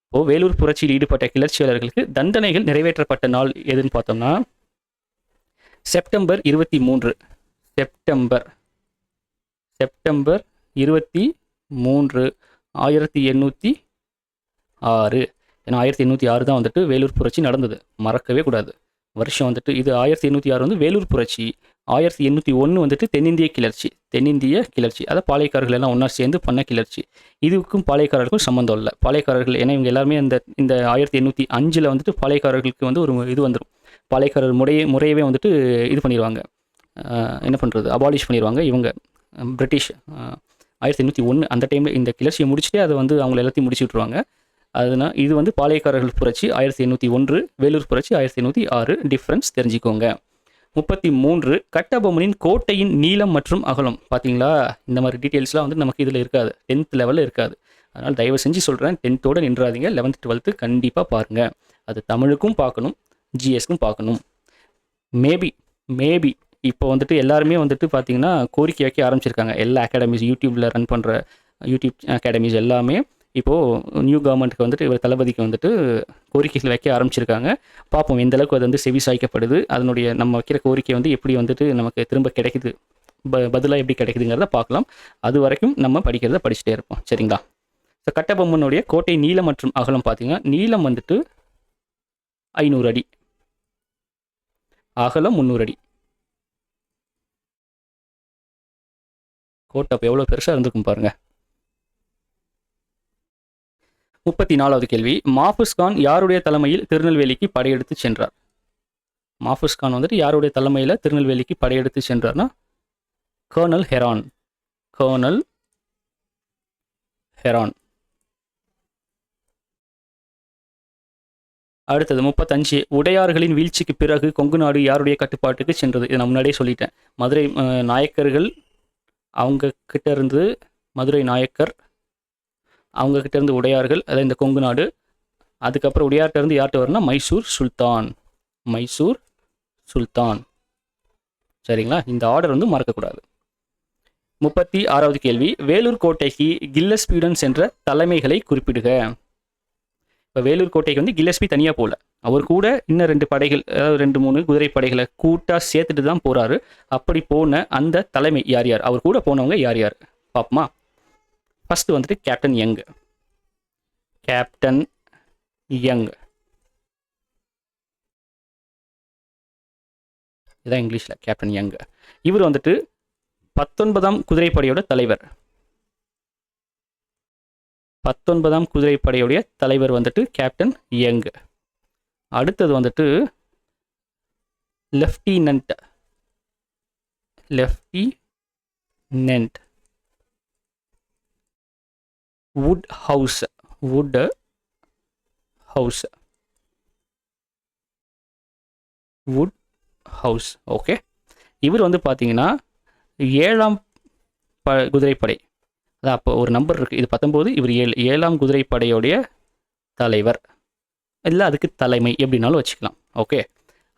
இப்போது வேலூர் புரட்சியில் ஈடுபட்ட கிளர்ச்சியாளர்களுக்கு தண்டனைகள் நிறைவேற்றப்பட்ட நாள் எதுன்னு பார்த்தோம்னா செப்டம்பர் 23 1806. ஏன்னா 1806 தான் வந்துட்டு வேலூர் புரட்சி நடந்தது, மறக்கவே கூடாது. வருஷம் வந்துட்டு இது 1806 வந்து வேலூர் புரட்சி. 1801 வந்துட்டு தென்னிந்திய கிளர்ச்சி. அதை பாளையக்காரர்கள் எல்லாம் ஒன்றா சேர்ந்து பண்ண கிளர்ச்சி. இதுக்கும் பாளையக்காரர்களுக்கும் சம்மந்தம் இல்லை. பாளையக்காரர்கள் ஏன்னா இவங்க எல்லாருமே இந்த 1805 வந்துட்டு பாளையக்காரர்களுக்கு வந்து ஒரு இது வந்துடும். பாளையக்காரர் முறையவே வந்துட்டு இது பண்ணிடுவாங்க, என்ன பண்ணுறது, அபாலிஷ் பண்ணிடுவாங்க. இவங்க பிரிட்டிஷ் 1801 அந்த டைமில் இந்த கிளர்ச்சியை முடிச்சுட்டு அதை வந்து அவங்க எல்லாத்தையும் முடிச்சு விட்ருவாங்க. அதனால் இது வந்து பாளையக்காரர்கள் புரட்சி 1801, வேலூர் புரட்சி 1806. டிஃப்ரென்ஸ் தெரிஞ்சுக்கோங்க. 33 கட்டபொம்மனின் கோட்டையின் நீளம் மற்றும் அகலம். பார்த்தீங்களா, இந்த மாதிரி டீட்டெயில்ஸ்லாம் வந்து நமக்கு இதில் இருக்காது, 10th லெவலில் இருக்காது. அதனால் தயவு செஞ்சு சொல்கிறேன், 10th நின்றாதீங்க. 11th 12th கண்டிப்பாக பாருங்கள். அது தமிழுக்கும் பார்க்கணும், ஜிஎஸ்க்கும் பார்க்கணும். மேபி இப்போ வந்துட்டு எல்லாருமே வந்துட்டு பார்த்தீங்கன்னா கோரிக்கை வைக்க ஆரம்பிச்சிருக்காங்க. எல்லா அகாடமிஸ், யூடியூப்பில் ரன் பண்ணுற யூடியூப் அகாடமிஸ் எல்லாமே இப்போது நியூ கவர்மெண்ட்டுக்கு வந்துட்டு இவர் தளபதிக்கு வந்துட்டு கோரிக்கைகள் வைக்க ஆரம்பிச்சிருக்காங்க. பார்ப்போம் எந்தளவுக்கு அது வந்து செவி சாய்க்கப்படுது, அதனுடைய நம்ம வைக்கிற கோரிக்கை வந்து எப்படி வந்துட்டு நமக்கு திரும்ப கிடைக்குது, பதிலாக எப்படி கிடைக்குதுங்கிறத பார்க்கலாம். அது வரைக்கும் நம்ம படிக்கிறத படிச்சுட்டே இருப்போம். சரிங்களா? ஸோ கட்டபொம்மனுடைய கோட்டை நீளம் மற்றும் அகலம் பார்த்தீங்கன்னா நீளம் வந்துட்டு 500 அடி, அகலம் 300 அடி. கோட்டை அப்போ எவ்வளோ பெருசாக இருந்திருக்கும் பாருங்கள். 34வது கேள்வி, மாஃபூஸ் கான் யாருடைய தலைமையில் திருநெல்வேலிக்கு படையெடுத்து சென்றார்? மாஃபூஸ் கான் வந்துட்டு யாருடைய தலைமையில் திருநெல்வேலிக்கு படையெடுத்து சென்றார்னா கர்னல் ஹெரான். அடுத்தது 35 உடையார்களின் வீழ்ச்சிக்கு பிறகு கொங்கு நாடு யாருடைய கட்டுப்பாட்டுக்கு சென்றது? இதை நான் முன்னாடியே சொல்லிட்டேன். மதுரை நாயக்கர்கள், அவங்க கிட்ட இருந்து மதுரை நாயக்கர், அவங்க கிட்ட இருந்து உடையார்கள், அதாவது இந்த கொங்கு நாடு. அதுக்கப்புறம் உடையார்கிட்ட இருந்து யார்கிட்ட வரும்னா மைசூர் சுல்தான். சரிங்களா? இந்த ஆர்டர் வந்து மறக்கக்கூடாது. 36வது கேள்வி, வேலூர் கோட்டைக்கு கில்லஸ்பியுடன் சென்ற தலைமைகளை குறிப்பிடுக. இப்போ வேலூர் கோட்டைக்கு வந்து கில்லஸ்பி தனியாக போகல, அவர் கூட இன்னும் 2 படைகள், அதாவது 2, 3 குதிரை படைகளை கூட்டா சேர்த்துட்டு தான் போறாரு. அப்படி போன அந்த தலைமை யார் யார், அவர் கூட போனவங்க யார் யார் பார்ப்போமா? ஃபர்ஸ்ட் வந்துட்டு கேப்டன் யங். கேப்டன் யங் இதான் இங்கிலீஷில் கேப்டன் யங். இவர் வந்துட்டு 19ஆம் குதிரைப்படையோட தலைவர். 19ஆம் குதிரைப்படையுடைய தலைவர் வந்துட்டு கேப்டன் யங். அடுத்தது வந்துட்டு லெஃப்டினன்ட் வுட் ஹவுஸ். ஓகே, இவர் வந்து பார்த்தீங்கன்னா 7ஆம் குதிரைப்படை, அதான் அப்போ ஒரு நம்பர் இருக்குது, இது 19, இவர் 7ஆம் குதிரைப்படையோடைய தலைவர், இல்லை அதுக்கு தலைமை எப்படின்னாலும் வச்சுக்கலாம். ஓகே,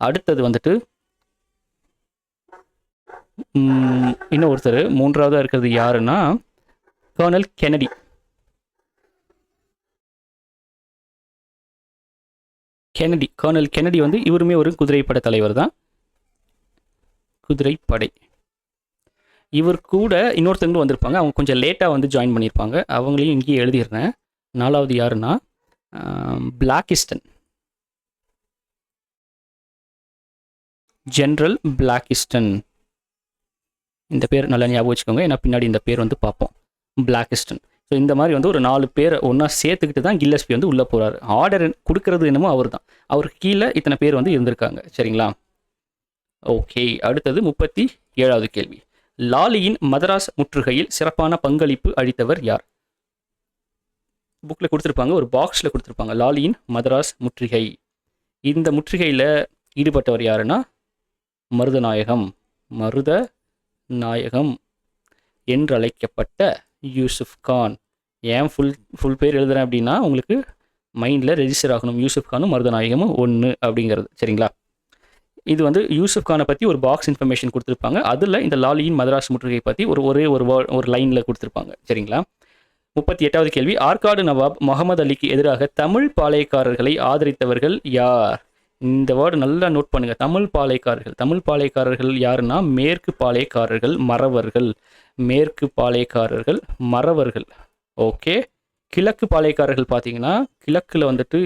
அடுத்தது வந்துட்டு இன்னும் ஒருத்தர் மூன்றாவதாக இருக்கிறது யாருன்னா கர்னல் கென்னடி. கர்னல் கென்னடி வந்து இவருமே ஒரு குதிரைப்படை தலைவர் தான். குதிரைப்படை. இவர் கூட இன்னொருத்தங்களும் வந்திருப்பாங்க, அவங்க கொஞ்சம் லேட்டாக வந்து ஜாயின் பண்ணியிருப்பாங்க, அவங்களையும் இங்கேயே எழுதிடுறேன். 4வது யாருன்னா பிளாக்கிஸ்டன், ஜென்ரல் பிளாக்கிஸ்டன். இந்த பேர் நல்லா ஞாபகம் வச்சுக்கோங்க, ஏன்னா பின்னாடி இந்த பேர் வந்து பார்ப்போம். பிளாக்கிஸ்டன். ஸோ இந்த மாதிரி வந்து ஒரு 4 பேரை ஒன்றா சேர்த்துக்கிட்டு தான் கில்லஸ்பி வந்து உள்ளே போகிறாரு. ஆர்டர் கொடுக்கறது என்னமோ அவர் தான், அவருக்கு கீழே இத்தனை பேர் வந்து இருந்திருக்காங்க. சரிங்களா? ஓகே, அடுத்தது 37வது கேள்வி. லாலியின் மதராஸ் முற்றுகையில் சிறப்பான பங்களிப்பு அளித்தவர் யார்? புக்கில் கொடுத்துருப்பாங்க, ஒரு பாக்ஸில் கொடுத்துருப்பாங்க, லாலியின் மதராஸ் முற்றுகை. இந்த முற்றுகையில் ஈடுபட்டவர் யாருன்னா மருதநாயகம் என்றழைக்கப்பட்ட யூசுப் கான். ஏன் ஃபுல் பேர் எழுதுறேன் அப்படின்னா உங்களுக்கு மைண்டில் ரெஜிஸ்டர் ஆகணும். யூசுப் கானும் மருதநாயகமும் ஒன்று அப்படிங்கிறது. சரிங்களா? இது வந்து யூசுப் கானை பற்றி ஒரு பாக்ஸ் இன்ஃபர்மேஷன் கொடுத்துருப்பாங்க, அதில் இந்த லாலியின் மதராஸ் முற்றுகை பற்றி ஒரு லைனில் கொடுத்துருப்பாங்க. சரிங்களா? 38வது கேள்வி. ஆற்காடு நவாப் முகமது அலிக்கு எதிராக தமிழ் பாளையக்காரர்களை ஆதரித்தவர்கள் யார்? இந்த வேர்டு நல்லா நோட் பண்ணுங்க. தமிழ் பாளையக்காரர்கள் யாருன்னா மேற்கு பாளையக்காரர்கள், மறவர்கள். ஓகே, கிழக்கு பாளையக்காரர்கள் பார்த்தீங்கன்னா கிழக்கில் வந்துட்டு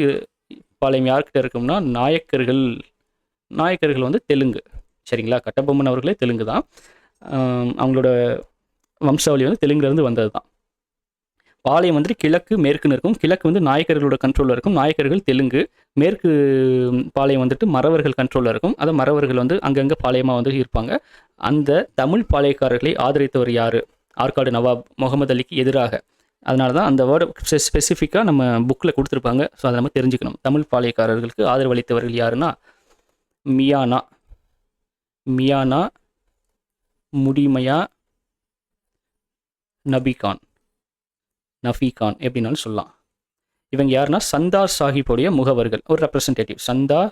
பாளையம் யார்கிட்ட இருக்கும்னா நாயக்கர்கள் வந்து தெலுங்கு. சரிங்களா? கட்டபொம்மன் அவர்களே தெலுங்கு தான், அவங்களோட வம்சாவளி வந்து தெலுங்குலேருந்து வந்தது தான். பாளையம் வந்து கிழக்கு மேற்குன்னு இருக்கும். கிழக்கு வந்து நாயக்கர்களோட கண்ட்ரோலில் இருக்கும், நாயக்கர்கள் தெலுங்கு. மேற்கு பாளையம் வந்துட்டு மறவர்கள் கண்ட்ரோலில் இருக்கும், அதை மறவர்கள் வந்து அங்கங்கே பாளையமாக வந்து இருப்பாங்க. அந்த தமிழ் பாளையக்காரர்களை ஆதரித்தவர் யார்? ஆற்காடு நவாப் முகமது அலிக்கு எதிராக. அதனால தான் அந்த வேர்டு ஸ்பெசிஃபிக்காக நம்ம புக்கில் கொடுத்துருப்பாங்க. ஸோ அதை நம்ம தெரிஞ்சுக்கணும். தமிழ் பாளையக்காரர்களுக்கு ஆதரவளித்தவர்கள் யாருன்னா மியானா, முடிமையா, நஃபிகான் எப்படின்னாலும் சொல்லலாம். இவங்க யாருன்னா சந்தார் சாஹிப்புடைய முகவர்கள், ஒரு ரெப்ரசன்டேட்டிவ். சந்தார்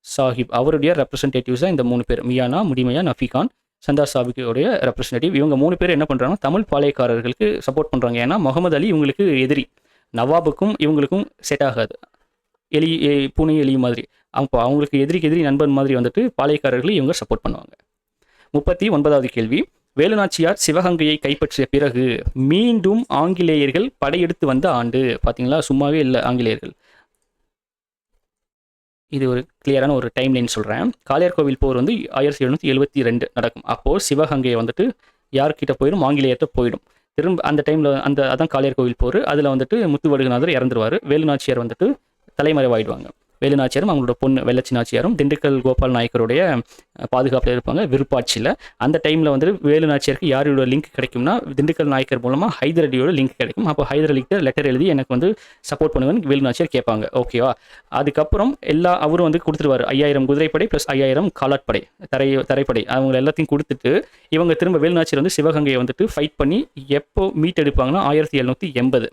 சாஹிப் அவருடைய ரெப்ரசன்டேட்டிவ்ஸ் தான் இந்த 3 பேர். மியானா, முடிமையா, நஃபிகான், சந்தார் சாஹிப்புடைய ரெப்ரசன்டேட்டிவ். இவங்க 3 பேர் என்ன பண்ணுறாங்கன்னா தமிழ் பாளையக்காரர்களுக்கு சப்போர்ட் பண்ணுறாங்க. ஏன்னா முகமது அலி இவங்களுக்கு எதிரி, நவாபுக்கும் இவங்களுக்கும் செட் ஆகாது, பூனை எலி மாதிரி. அப்போ அவங்களுக்கு எதிரி நண்பன் மாதிரி வந்துட்டு பாளையக்காரர்களை இவங்க சப்போர்ட் பண்ணுவாங்க. 39வது கேள்வி. வேலுநாச்சியார் சிவகங்கையை கைப்பற்றிய பிறகு மீண்டும் ஆங்கிலேயர்கள் படையெடுத்து வந்த ஆண்டு. பார்த்தீங்களா, சும்மாவே இல்லை ஆங்கிலேயர்கள். இது ஒரு கிளியரான ஒரு டைம் லைன் சொல்கிறேன். காளையார்கோவில் போர் வந்து 1772 நடக்கும். அப்போது சிவகங்கையை வந்துட்டு யார்கிட்ட போயிடும்? ஆங்கிலேயர்கிட்ட போயிடும். திரும்ப அந்த டைமில் அதான் காளையார்கோவில் போர். அதில் வந்துட்டு முத்துவடுகநாதர் இறந்துருவார். வேலுநாச்சியார் வந்துட்டு தலைமறைவாயிடுவாங்க. வேலுநாச்சியாரும் அவங்களோட பொண்ணு வெள்ளச்சி நாச்சியாரும் திண்டுக்கல் கோபால் நாயக்கருடைய பாதுகாப்பில் இருப்பாங்க விருப்பாட்சியில். அந்த டைமில் வந்து வேலுநாச்சியாருக்கு யாரோட லிங்க் கிடைக்கும்னா திண்டுக்கல் நாயக்கர் மூலமாக ஹைதர் அலியோட லிங்க் கிடைக்கும். அப்போ ஹைதர் அலிக்கிட்ட லெட்டர் எழுதி எனக்கு வந்து சப்போர்ட் பண்ணுவேன்னு வேலுநாச்சியார் கேட்பாங்க. ஓகேவா? அதுக்கப்புறம் அவரும் வந்து கொடுத்துருவார். 5000 குதிரைப்படை ப்ளஸ் 5000 காலாட்படை, தரைப்படை, அவங்க எல்லாத்தையும் கொடுத்துட்டு இவங்க திரும்ப வேலுநாச்சியார் வந்து சிவகங்கையை வந்துட்டு ஃபைட் பண்ணி எப்போ மீட் எடுப்பாங்கன்னா 1780.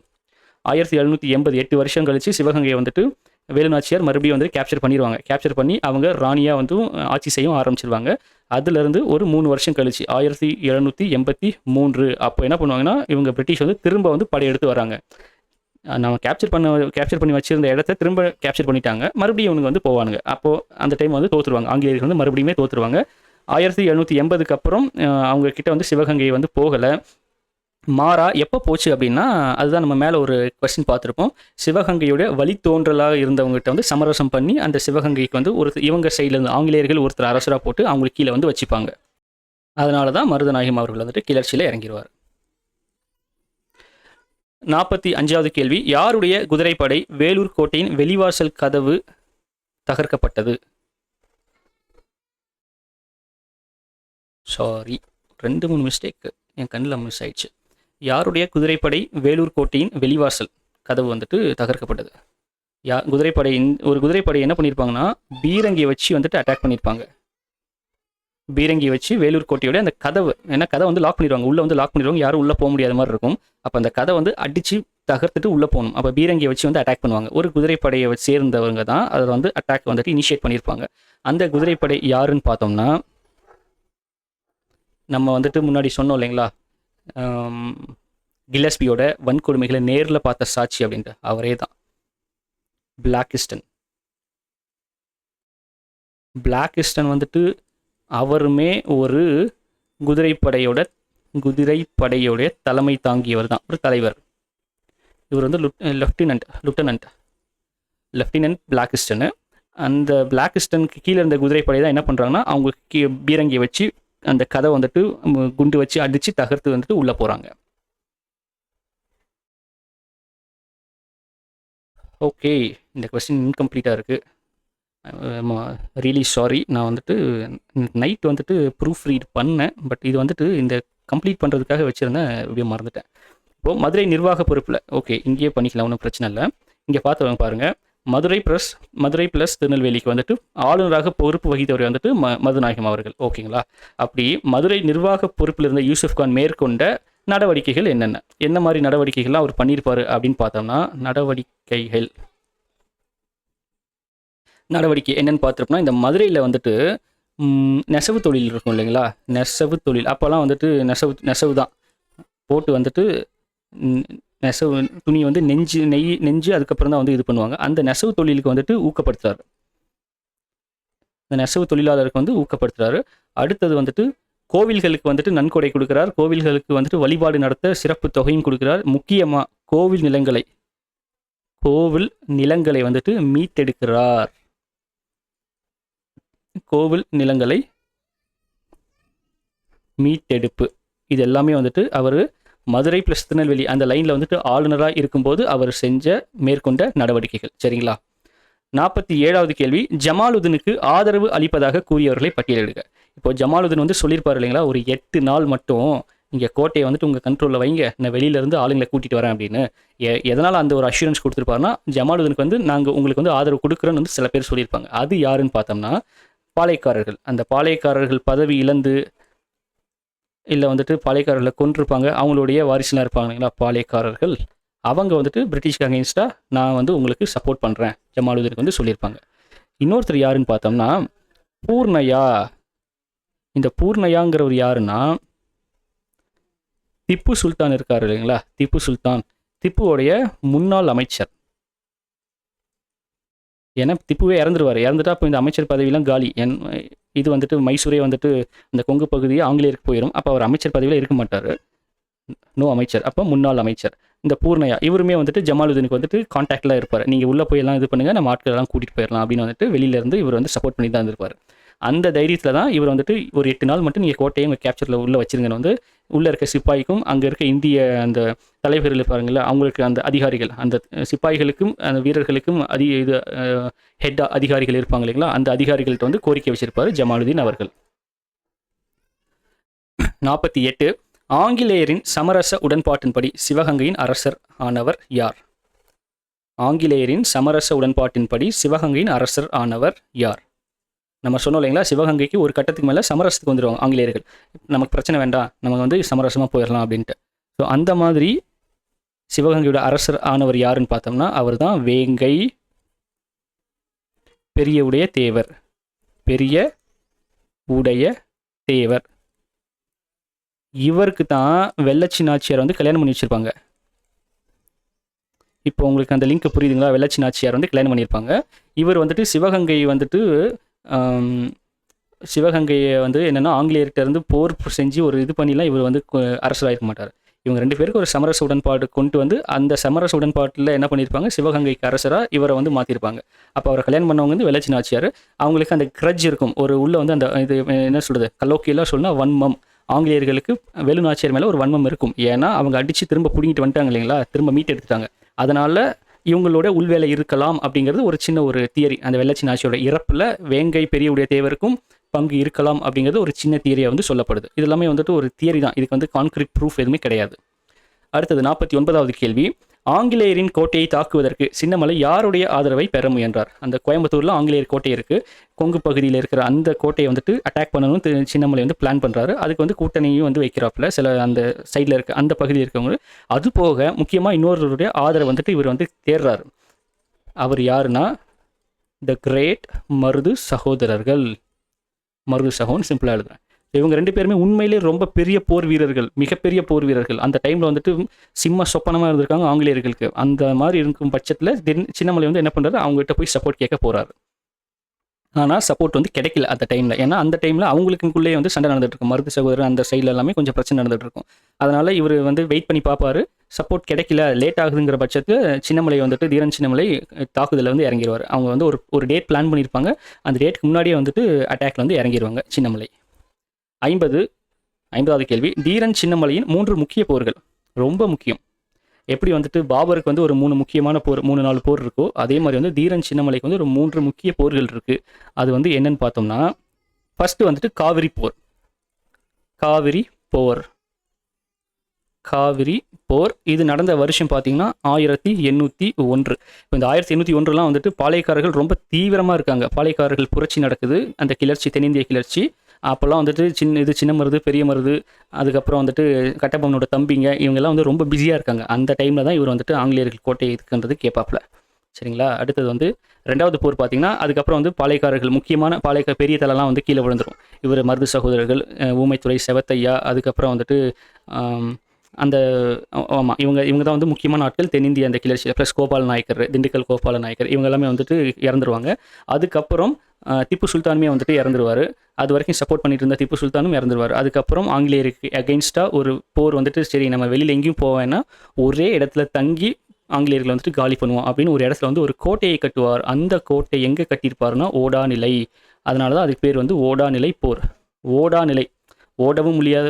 8 வருஷம் கழிச்சு சிவகங்கையை வந்துட்டு வேலுநாச்சியார் மறுபடியும் வந்து கேப்சர் பண்ணிடுவாங்க. கேப்சர் பண்ணி அவங்க ராணியாக வந்து ஆட்சி செய்ய ஆரம்பிச்சிருவாங்க. அதுலேருந்து ஒரு 3 வருஷம் கழிச்சு 1783 அப்போ என்ன பண்ணுவாங்கன்னா இவங்க பிரிட்டிஷ் வந்து திரும்ப வந்து படையெடுத்து வராங்க. நம்ம கேப்சர் பண்ணி வச்சிருந்த இடத்த திரும்ப கேப்சர் பண்ணிட்டாங்க, மறுபடியும் இவனுங்க வந்து போவானுங்க. அப்போது அந்த டைம் வந்து தோற்றுருவாங்க, ஆங்கிலேயர்கள் வந்து மறுபடியுமே தோற்றுருவாங்க. 1780 அப்புறம் அவங்க கிட்ட வந்து சிவகங்கை வந்து போகலை. மாறா எப்போ போச்சு அப்படின்னா, அதுதான் நம்ம மேலே ஒரு கொஸ்டின் பார்த்துருப்போம். சிவகங்கையோட வழித்தோன்றலாக இருந்தவங்ககிட்ட வந்து சமரசம் பண்ணி அந்த சிவகங்கைக்கு வந்து இவங்க சைட்லேருந்து ஆங்கிலேயர்கள் ஒருத்தர் அரசராக போட்டு அவங்களுக்கு கீழே வந்து வச்சுப்பாங்க. அதனால தான் மருதநாயகம் அவர்கள் வந்துட்டு கிளர்ச்சியில் இறங்கிடுவார். 45வது கேள்வி, யாருடைய குதிரைப்படை வேலூர் கோட்டையின் வெளிவாசல் கதவு தகர்க்கப்பட்டது? சாரி, 2-3 மிஸ்டேக் என் கண்ணில் மிஸ் ஆயிடுச்சு. யாருடைய குதிரைப்படை வேலூர் கோட்டையின் வெளிவாசல் கதவு வந்துட்டு தகர்க்கப்பட்டது? ஒரு குதிரைப்படை என்ன பண்ணியிருப்பாங்கன்னா, பீரங்கியை வச்சு வந்துட்டு அட்டாக் பண்ணியிருப்பாங்க. பீரங்கி வச்சு வேலூர் கோட்டையோட அந்த கதவு, ஏன்னா கதை வந்து லாக் பண்ணிடுவாங்க, உள்ளே வந்து லாக் பண்ணிடுவாங்க, யாரும் உள்ளே போக முடியாத மாதிரி இருக்கும். அப்போ அந்த கதை வந்து அடித்து தகர்த்துட்டு உள்ளே போகணும். அப்போ பீரங்கியை வச்சு வந்து அட்டாக் பண்ணுவாங்க. ஒரு குதிரைப்படையை சேர்ந்தவங்க தான் அதில் வந்து அட்டாக் வந்துட்டு இனிஷியேட் பண்ணியிருப்பாங்க. அந்த குதிரைப்படை யாருன்னு பார்த்தோம்னா, நம்ம வந்துட்டு முன்னாடி சொன்னோம் இல்லைங்களா, கில்லஸ்பியோட வன்கொடுமைகளை நேரில் பார்த்த சாட்சி அப்படின்ட்டு, அவரே தான் பிளாக்கிஸ்டன் வந்துட்டு அவருமே ஒரு குதிரைப்படையோட தலைமை தாங்கியவர் தான், ஒரு தலைவர். இவர் வந்து லெஃப்டினன்ட் பிளாக்கிஸ்டனு. அந்த பிளாக்கிஸ்டனுக்கு கீழே இருந்த குதிரைப்படை தான் என்ன பண்ணுறாங்கன்னா, அவங்க பீரங்கியை வச்சு அந்த கதை வந்துட்டு குண்டு வச்சு அடித்து தகர்த்து வந்துட்டு உள்ளே போகிறாங்க. ஓகே, இந்த கொஸ்டின் இன்கம்ப்ளீட்டாக இருக்குது. Really sorry. நான் வந்துட்டு நைட் வந்துட்டு ப்ரூஃப் ரீட் பண்ணேன், பட் இது வந்துட்டு இந்த கம்ப்ளீட் பண்ணுறதுக்காக வச்சுருந்தேன், இப்படியே மறந்துட்டேன். இப்போது மதுரை நிர்வாக பொறுப்பில், ஓகே இங்கேயே பண்ணிக்கலாம், ஒன்றும் பிரச்சனை இல்லை. இங்கே பார்த்தவங்க பாருங்கள், மதுரை ப்ளஸ் திருநெல்வேலிக்கு வந்துட்டு ஆளுநராக பொறுப்பு வகித்தவர் வந்துட்டு மருதநாயகம் அவர்கள். ஓகேங்களா? அப்படி மதுரை நிர்வாக பொறுப்பில் இருந்த யூசுப் கான் மேற்கொண்ட நடவடிக்கைகள் என்ன மாதிரி நடவடிக்கைகள்லாம் அவர் பண்ணியிருப்பார் அப்படின்னு பார்த்தோம்னா, நடவடிக்கை என்னென்னு பார்த்துருப்போம்னா, இந்த மதுரையில் வந்துட்டு நெசவு தொழில் இருக்கும் இல்லைங்களா, நெசவு தொழில் அப்போல்லாம் வந்துட்டு நெசவு தான் போட்டு வந்துட்டு நெசவு துணி வந்து நெஞ்சு அதுக்கப்புறம் தான் வந்து இது பண்ணுவாங்க. அந்த நெசவு தொழிலுக்கு வந்துட்டு ஊக்கப்படுத்துறாரு, இந்த நெசவு தொழிலாளருக்கு வந்து ஊக்கப்படுத்துறாரு. அடுத்தது வந்துட்டு கோவில்களுக்கு வந்துட்டு நன்கொடை கொடுக்குறார், கோவில்களுக்கு வந்துட்டு வழிபாடு நடத்த சிறப்பு தொகையும் கொடுக்குறார். முக்கியமாக கோவில் நிலங்களை வந்துட்டு மீட்டெடுக்கிறார். கோவில் நிலங்களை மீட்டெடுப்பு, இது எல்லாமே வந்துட்டு அவர் மதுரை ப்ளஸ் திருநெல்வேலி அந்த லைனில் வந்துட்டு ஆளுநராக இருக்கும்போது அவர் மேற்கொண்ட நடவடிக்கைகள். சரிங்களா? 47வது கேள்வி, ஜமாலுதீனுக்கு ஆதரவு அளிப்பதாக கூறியவர்களை பட்டியலிடுக. இப்போ ஜமாலுதீன் வந்து சொல்லியிருப்பார் இல்லைங்களா, ஒரு 8 நாள் மட்டும் நீங்கள் கோட்டையை வந்துட்டு உங்கள் கண்ட்ரோலில் வைங்க, நான் வெளியிலேருந்து ஆளுங்களை கூட்டிகிட்டு வரேன் அப்படின்னு. எதனால் அந்த ஒரு அஷூரன்ஸ் கொடுத்துருப்பாருன்னா, ஜமாலுதீனுக்கு வந்து நாங்கள் உங்களுக்கு வந்து ஆதரவு கொடுக்குறோன்னு வந்து சில பேர் சொல்லியிருப்பாங்க. அது யாருன்னு பார்த்தோம்னா, பாளையக்காரர்கள். அந்த பாளையக்காரர்கள் பதவி இழந்து இல்லை வந்துட்டு பாளையக்காரர்களை கொண்டிருப்பாங்க, அவங்களுடைய வாரிசுலாம் இருப்பாங்க இல்லைங்களா பாளையக்காரர்கள், அவங்க வந்துட்டு பிரிட்டிஷ்க்கு அகெயின்ஸ்டாக நான் வந்து உங்களுக்கு சப்போர்ட் பண்ணுறேன் ஜமாலுதீனுக்கு வந்து சொல்லியிருப்பாங்க. இன்னொருத்தர் யாருன்னு பார்த்தோம்னா பூர்ணையா. இந்த பூர்ணையாங்கிறவர் யாருன்னா, திப்பு சுல்தான் இருக்கார் இல்லைங்களா, திப்புவோடைய முன்னாள் அமைச்சர். ஏன்னா திப்புவே இறந்துட்டா அப்போ இந்த அமைச்சர் பதவியெல்லாம் காலி. இது வந்துட்டு மைசூரே வந்துட்டு இந்த கொங்கு பகுதியை ஆங்கிலேயருக்கு போயிடும். அப்போ அவர் அமைச்சர் பதவியில் இருக்க மாட்டார், நோ அமைச்சர், அப்போ முன்னாள் அமைச்சர். இந்த பூர்ணையா இவருமே வந்துட்டு ஜமாலுதீனுக்கு வந்துட்டு கான்டாக்டில் இருப்பார். நீங்கள் உள்ளே போயெல்லாம் இது பண்ணுங்கள், நம்ம ஆட்கள் எல்லாம் கூட்டிகிட்டு போயிடலாம் அப்படின்னு வந்துட்டு வெளியிலேருந்து இவர் வந்து சப்போர்ட் பண்ணி தான் இருந்திருப்பார். அந்த தைரியத்தில் தான் இவர் வந்துட்டு ஒரு 8 நாள் மட்டும் நீங்கள் கோட்டையை உங்கள் கேப்சரில் உள்ளே வச்சுருங்கன்னு வந்து உள்ளே இருக்க சிப்பாய்க்கும் அங்கே இருக்க இந்திய அந்த தலைவர்கள் இருப்பாருங்களா, அவங்களுக்கு அந்த அதிகாரிகள், அந்த சிப்பாய்களுக்கும் அந்த வீரர்களுக்கும் ஹெட் அதிகாரிகள் இருப்பாங்க இல்லைங்களா, அந்த அதிகாரிகள்கிட்ட வந்து கோரிக்கை வச்சிருப்பார் ஜமாலுதீன் அவர்கள். 48, ஆங்கிலேயரின் சமரச உடன்பாட்டின்படி சிவகங்கையின் அரசர் ஆனவர் யார்? ஆங்கிலேயரின் சமரச உடன்பாட்டின்படி சிவகங்கையின் அரசர் ஆனவர் யார்? நம்ம சொன்னோம் இல்லைங்களா, சிவகங்கைக்கு ஒரு கட்டத்துக்கு மேலே சமரசத்துக்கு வந்துடுவாங்க ஆங்கிலேயர்கள். நமக்கு பிரச்சனை வேண்டாம், நம்ம வந்து சமரசமாக போயிடலாம் அப்படின்ட்டு. ஸோ அந்த மாதிரி சிவகங்கையோட அரசர் ஆனவர் யாருன்னு பார்த்தோம்னா, அவர் தான் வேங்கை பெரிய உடைய தேவர். இவருக்கு தான் வெள்ளச்சி நாச்சியார் வந்து கல்யாணம் பண்ணி வச்சிருப்பாங்க. இப்போ உங்களுக்கு அந்த லிங்க் புரியுதுங்களா? வெள்ளச்சி நாச்சியார் வந்து கல்யாணம் பண்ணியிருப்பாங்க. இவர் வந்துட்டு சிவகங்கை வந்துட்டு சிவகங்கையை வந்து என்னென்னா ஆங்கிலேயர்கிட்ட இருந்து போர் செஞ்சு ஒரு இது பண்ணிலாம் இவர் வந்து அரசராக மாட்டார். இவங்க 2 பேருக்கு ஒரு சமரச உடன்பாடு கொண்டு வந்து அந்த சமரச உடன்பாட்டில் என்ன பண்ணியிருப்பாங்க, சிவகங்கைக்கு அரசராக இவரை வந்து மாற்றிருப்பாங்க. அப்போ அவரை கல்யாணம் பண்ணவங்க வந்து வெள்ளச்சி நாச்சியார். அவங்களுக்கு அந்த கிரட்ஜ் இருக்கும், ஒரு உள்ள வந்து அந்த இது என்ன சொல்கிறது, கலோக்கியெல்லாம் சொன்னால் வன்மம். ஆங்கிலேயர்களுக்கு வேலு நாச்சியார் மேலே ஒரு வன்மம் இருக்கும். ஏன்னா அவங்க அடித்து திரும்ப பிடிங்கிட்டு வந்துட்டாங்க இல்லைங்களா, திரும்ப மீட்டு எடுத்துட்டாங்க. அதனால் இவங்களோட உள்வேலை இருக்கலாம் அப்படிங்கிறது ஒரு சின்ன ஒரு தியரி. அந்த வெள்ளச்சி நாச்சியோட இறப்பில் வேங்கை பெரியவுடைய தேவருக்கும் பங்கு இருக்கலாம் அப்படிங்கிறது ஒரு சின்ன தியரியாக வந்து சொல்லப்படுது. இது எல்லாமே வந்துட்டு ஒரு தியரி தான், இதுக்கு வந்து கான்கிரீட் ப்ரூஃப் எதுவுமே கிடையாது. அடுத்தது 49வது கேள்வி. ஆங்கிலேயரின் கோட்டையை தாக்குவதற்கு சின்னமலை யாருடைய ஆதரவை பெற முயன்றார்? அந்த கோயம்புத்தூரில் ஆங்கிலேயர் கோட்டை இருக்குது, கொங்கு பகுதியில் இருக்கிற அந்த கோட்டையை வந்துட்டு அட்டாக் பண்ணணும் சின்னமலை வந்து பிளான் பண்ணுறாரு. அதுக்கு வந்து கூட்டணியும் வந்து வைக்கிறாப்புல சில அந்த சைடில் இருக்க அந்த பகுதியில் இருக்கவங்க. அது போக முக்கியமாக இன்னொருவருடைய ஆதரவை வந்துட்டு இவர் வந்து தேடுறாரு. அவர் யாருன்னா த கிரேட் மருது சகோதரர்கள். மருது சகோன்னு சிம்பிளாக எழுதுறேன். இவங்க 2 பேருமே உண்மையிலே ரொம்ப பெரிய போர் வீரர்கள், மிகப்பெரிய போர் வீரர்கள். அந்த டைமில் வந்துட்டு சிம்ம சொப்பனமாக இருந்திருக்காங்க ஆங்கிலேயர்களுக்கு. அந்த மாதிரி இருக்கும் பட்சத்தில் சின்னமலை வந்து என்ன பண்ணுறாரு, அவங்ககிட்ட போய் சப்போர்ட் கேட்க போகிறாரு. ஆனால் சப்போர்ட் வந்து கிடைக்கல அந்த டைமில். ஏன்னா அந்த டைமில் அவங்களுக்குள்ளேயே வந்து சண்டை நடந்துட்டு இருக்கும். மருது சகோதரர் அந்த சைடில் எல்லாமே கொஞ்சம் பிரச்சனை நடந்துட்டு இருக்கும். அதனால் இவர் வந்து வெயிட் பண்ணி பார்ப்பாரு. சப்போர்ட் கிடைக்கல, லேட் ஆகுதுங்கிற பட்சத்தில் சின்னமலை வந்துட்டு தீரன் சின்னமலை தாக்குதலில் வந்து இறங்கிடுவார். அவங்க வந்து ஒரு டேட் பிளான் பண்ணியிருப்பாங்க. அந்த டேட்டுக்கு முன்னாடியே வந்துட்டு அட்டாக்ல வந்து இறங்கிடுவாங்க சின்னமலை. 50வது கேள்வி. தீரன் சின்னமலையின் 3 முக்கிய போர்கள். ரொம்ப முக்கியம். எப்படி வந்துட்டு பாபருக்கு வந்து ஒரு 3 முக்கியமான போர், 3-4 போர் இருக்கோ, அதே மாதிரி வந்து தீரன் சின்னமலைக்கு வந்து ஒரு 3 முக்கிய போர்கள் இருக்குது. அது வந்து என்னன்னு பார்த்தோம்னா, ஃபர்ஸ்ட் வந்துட்டு காவிரி போர். காவிரி போர் இது நடந்த வருஷம் பார்த்தீங்கன்னா 1801. இப்போ இந்த 1801 வந்துட்டு பாளையக்காரர்கள் ரொம்ப தீவிரமாக இருக்காங்க. பாளையக்காரர்கள் புரட்சி நடக்குது, அந்த கிளர்ச்சி, தென்னிந்திய கிளர்ச்சி. அப்போல்லாம் வந்துட்டு சின்ன மருது, பெரிய மருது, அதுக்கப்புறம் வந்துட்டு கட்டபொம்மனோட தம்பிங்க, இவங்கெல்லாம் வந்து ரொம்ப பிஸியாக இருக்காங்க. அந்த டைமில் தான் இவர் வந்துட்டு ஆங்கிலேயர்கள் கோட்டையை இதுக்குன்றது கேட்பாப்புல. சரிங்களா? அடுத்தது வந்து 2வது போர் பார்த்தீங்கன்னா, அதுக்கப்புறம் வந்து பாளையக்காரர்கள் முக்கியமான பெரிய தலைலாம் வந்து கீழே விழுந்துடும். இவர் மருது சகோதரர்கள், ஊமைத்துறை, செவத்தையா, அதுக்கப்புறம் வந்துட்டு அந்த ஆமாம் இவங்க தான் வந்து முக்கியமான ஆட்கள் தென்னிந்திய அந்த கிளர்ச்சியில். ப்ளஸ் கோபால நாயக்கர், திண்டுக்கல் கோபால நாயக்கர், இவங்க எல்லாமே வந்துட்டு இறந்துருவாங்க. அதுக்கப்புறம் திப்பு சுல்தானுமே வந்துட்டு இறந்துருவார். அது வரைக்கும் சப்போர்ட் பண்ணிட்டு இருந்த திப்பு சுல்தானும் இறந்துருவார். அதுக்கப்புறம் ஆங்கிலேயருக்கு அகெயின்ஸ்டாக ஒரு போர் வந்துட்டு, சரி நம்ம வெளியில் எங்கேயும் போவேன்னா ஒரே இடத்துல தங்கி ஆங்கிலேயர்களை வந்துட்டு காலி பண்ணுவோம் அப்படின்னு ஒரு இடத்துல வந்து ஒரு கோட்டையை கட்டுவார். அந்த கோட்டை எங்கே கட்டியிருப்பாருன்னா ஓடாநிலை. அதனால தான் அதுக்கு பேர் வந்து ஓடாநிலை போர். ஓடாநிலை, ஓடவும் முடியாது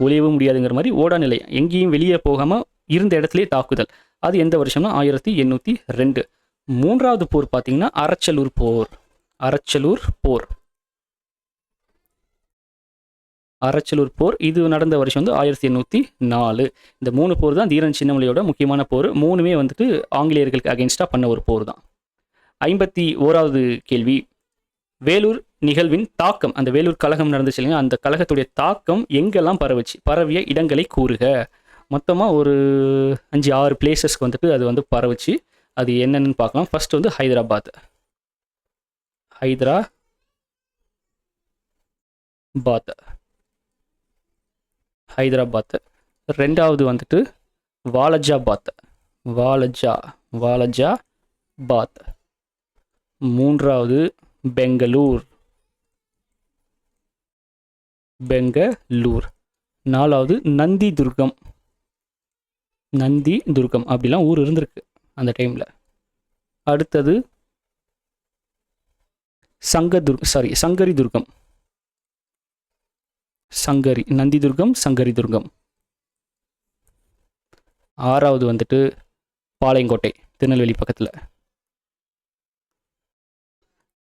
ஒளியவும் முடியாதுங்கிற மாதிரி ஓடாநிலை, எங்கேயும் வெளியே போகாமல் இருந்த இடத்துலேயே தாக்குதல். அது எந்த வருஷம்னா 1802. 3வது போர் பார்த்தீங்கன்னா அரச்சலூர் போர். அரச்சலூர் போர் இது நடந்த வருஷம் வந்து 1804. இந்த 3 போர் தான் தீரன் சின்னமலையோட முக்கியமான போர். 3மே வந்துட்டு ஆங்கிலேயர்களுக்கு அகெயின்ஸ்டாக பண்ண ஒரு போர் தான். 51வது கேள்வி. வேலூர் நிகழ்வின் தாக்கம், அந்த வேலூர் கழகம் நடந்துச்சு இல்லைங்க, அந்த கழகத்துடைய தாக்கம் எங்கெல்லாம் பரவிய இடங்களை கூறுக. மொத்தமாக ஒரு 5-6 பிளேசஸ்க்கு வந்துட்டு அது வந்து பரவுச்சு. அது என்னென்னு பார்க்கலாம். ஃபர்ஸ்ட் வந்து ஹைதராபாத். 2வது வந்துட்டு வாலஜாபாத். 3வது பெங்களூர். 4வது நந்தி துர்கம் அப்படிலாம் ஊர் இருந்திருக்கு அந்த டைமில். அடுத்தது சங்கரி துர்கம். நந்தி துர்கம், சங்கரி துர்கம். 6வது வந்துட்டு பாளையங்கோட்டை, திருநெல்வேலி பக்கத்தில்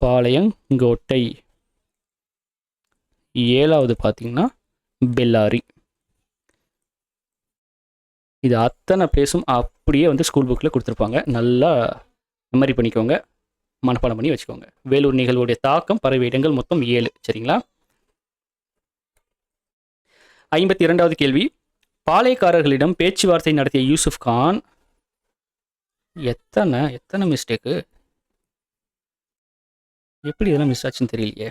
பாளையங்கோட்டை. 7வது பார்த்தீங்கன்னா பெல்லாரி. இது அத்தனை பிளேஸும் அப்படியே வந்து ஸ்கூல் புக்கில் கொடுத்துருப்பாங்க. நல்லா மெமரி பண்ணிக்கோங்க, மனப்பாடம் பண்ணி வச்சுக்கோங்க. வேலூர் நிகழ்வுடைய தாக்கம் பரவிய இடங்கள் மொத்தம் 7. சரிங்களா? 52வது கேள்வி. பாளையக்காரர்களிடம் பேச்சுவார்த்தை நடத்திய யூசுப் கான். எத்தனை மிஸ்டேக்கு, எப்படி இதெல்லாம் மிஸ் ஆச்சுன்னு தெரியலையே.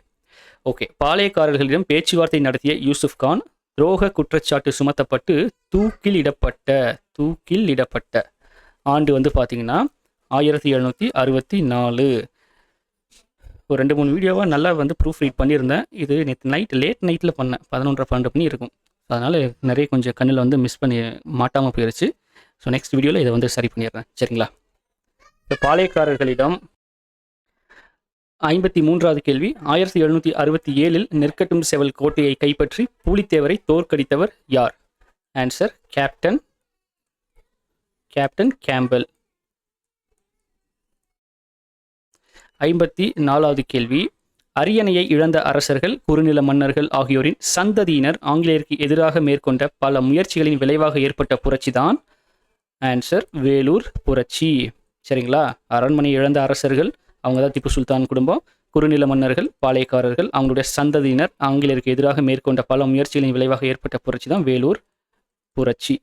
ஓகே, பாளையக்காரர்களிடம் பேச்சுவார்த்தை நடத்திய யூசுப் கான் துரோக குற்றச்சாட்டு சுமத்தப்பட்டு தூக்கில் இடப்பட்ட ஆண்டு வந்து பார்த்தீங்கன்னா 1764. ஒரு 2-3 வீடியோவாக நல்லா வந்து ப்ரூஃப் ரீட் பண்ணியிருந்தேன். இது நேற்று லேட் நைட்டில் பண்ணேன். 11:30-12 மணி இருக்கும். அதனால் நிறைய கொஞ்சம் கண்ணில் வந்து மிஸ் பண்ணி மாட்டாமல் போயிடுச்சு. ஸோ நெக்ஸ்ட் வீடியோவில் இதை வந்து சரி பண்ணிடுறேன். சரிங்களா? இப்போ பாளையக்காரர்களிடம் 53வது கேள்வி. 1767 நெற்கட்டும் செவல் கோட்டையை கைப்பற்றி பூலித்தேவரை தோற்கடித்தவர் யார்? Answer captain Campbell. 54வது கேள்வி. அரியணையை இழந்த அரசர்கள், குறுநில மன்னர்கள் ஆகியோரின் சந்ததியினர் ஆங்கிலேயருக்கு எதிராக மேற்கொண்ட பல முயற்சிகளின் விளைவாக ஏற்பட்ட புரட்சி தான்? ஆன்சர் வேலூர் புரட்சி. சரிங்களா? அரண்மனை இழந்த அரசர்கள் அவங்க தான் திப்பு சுல்தான் குடும்பம். குறுநில மன்னர்கள் பாளையக்காரர்கள், அவங்களுடைய சந்ததியினர் ஆங்கிலேயருக்கு எதிராக மேற்கொண்ட பல முயற்சிகளின் விளைவாக ஏற்பட்ட புரட்சி தான் வேலூர் புரட்சி.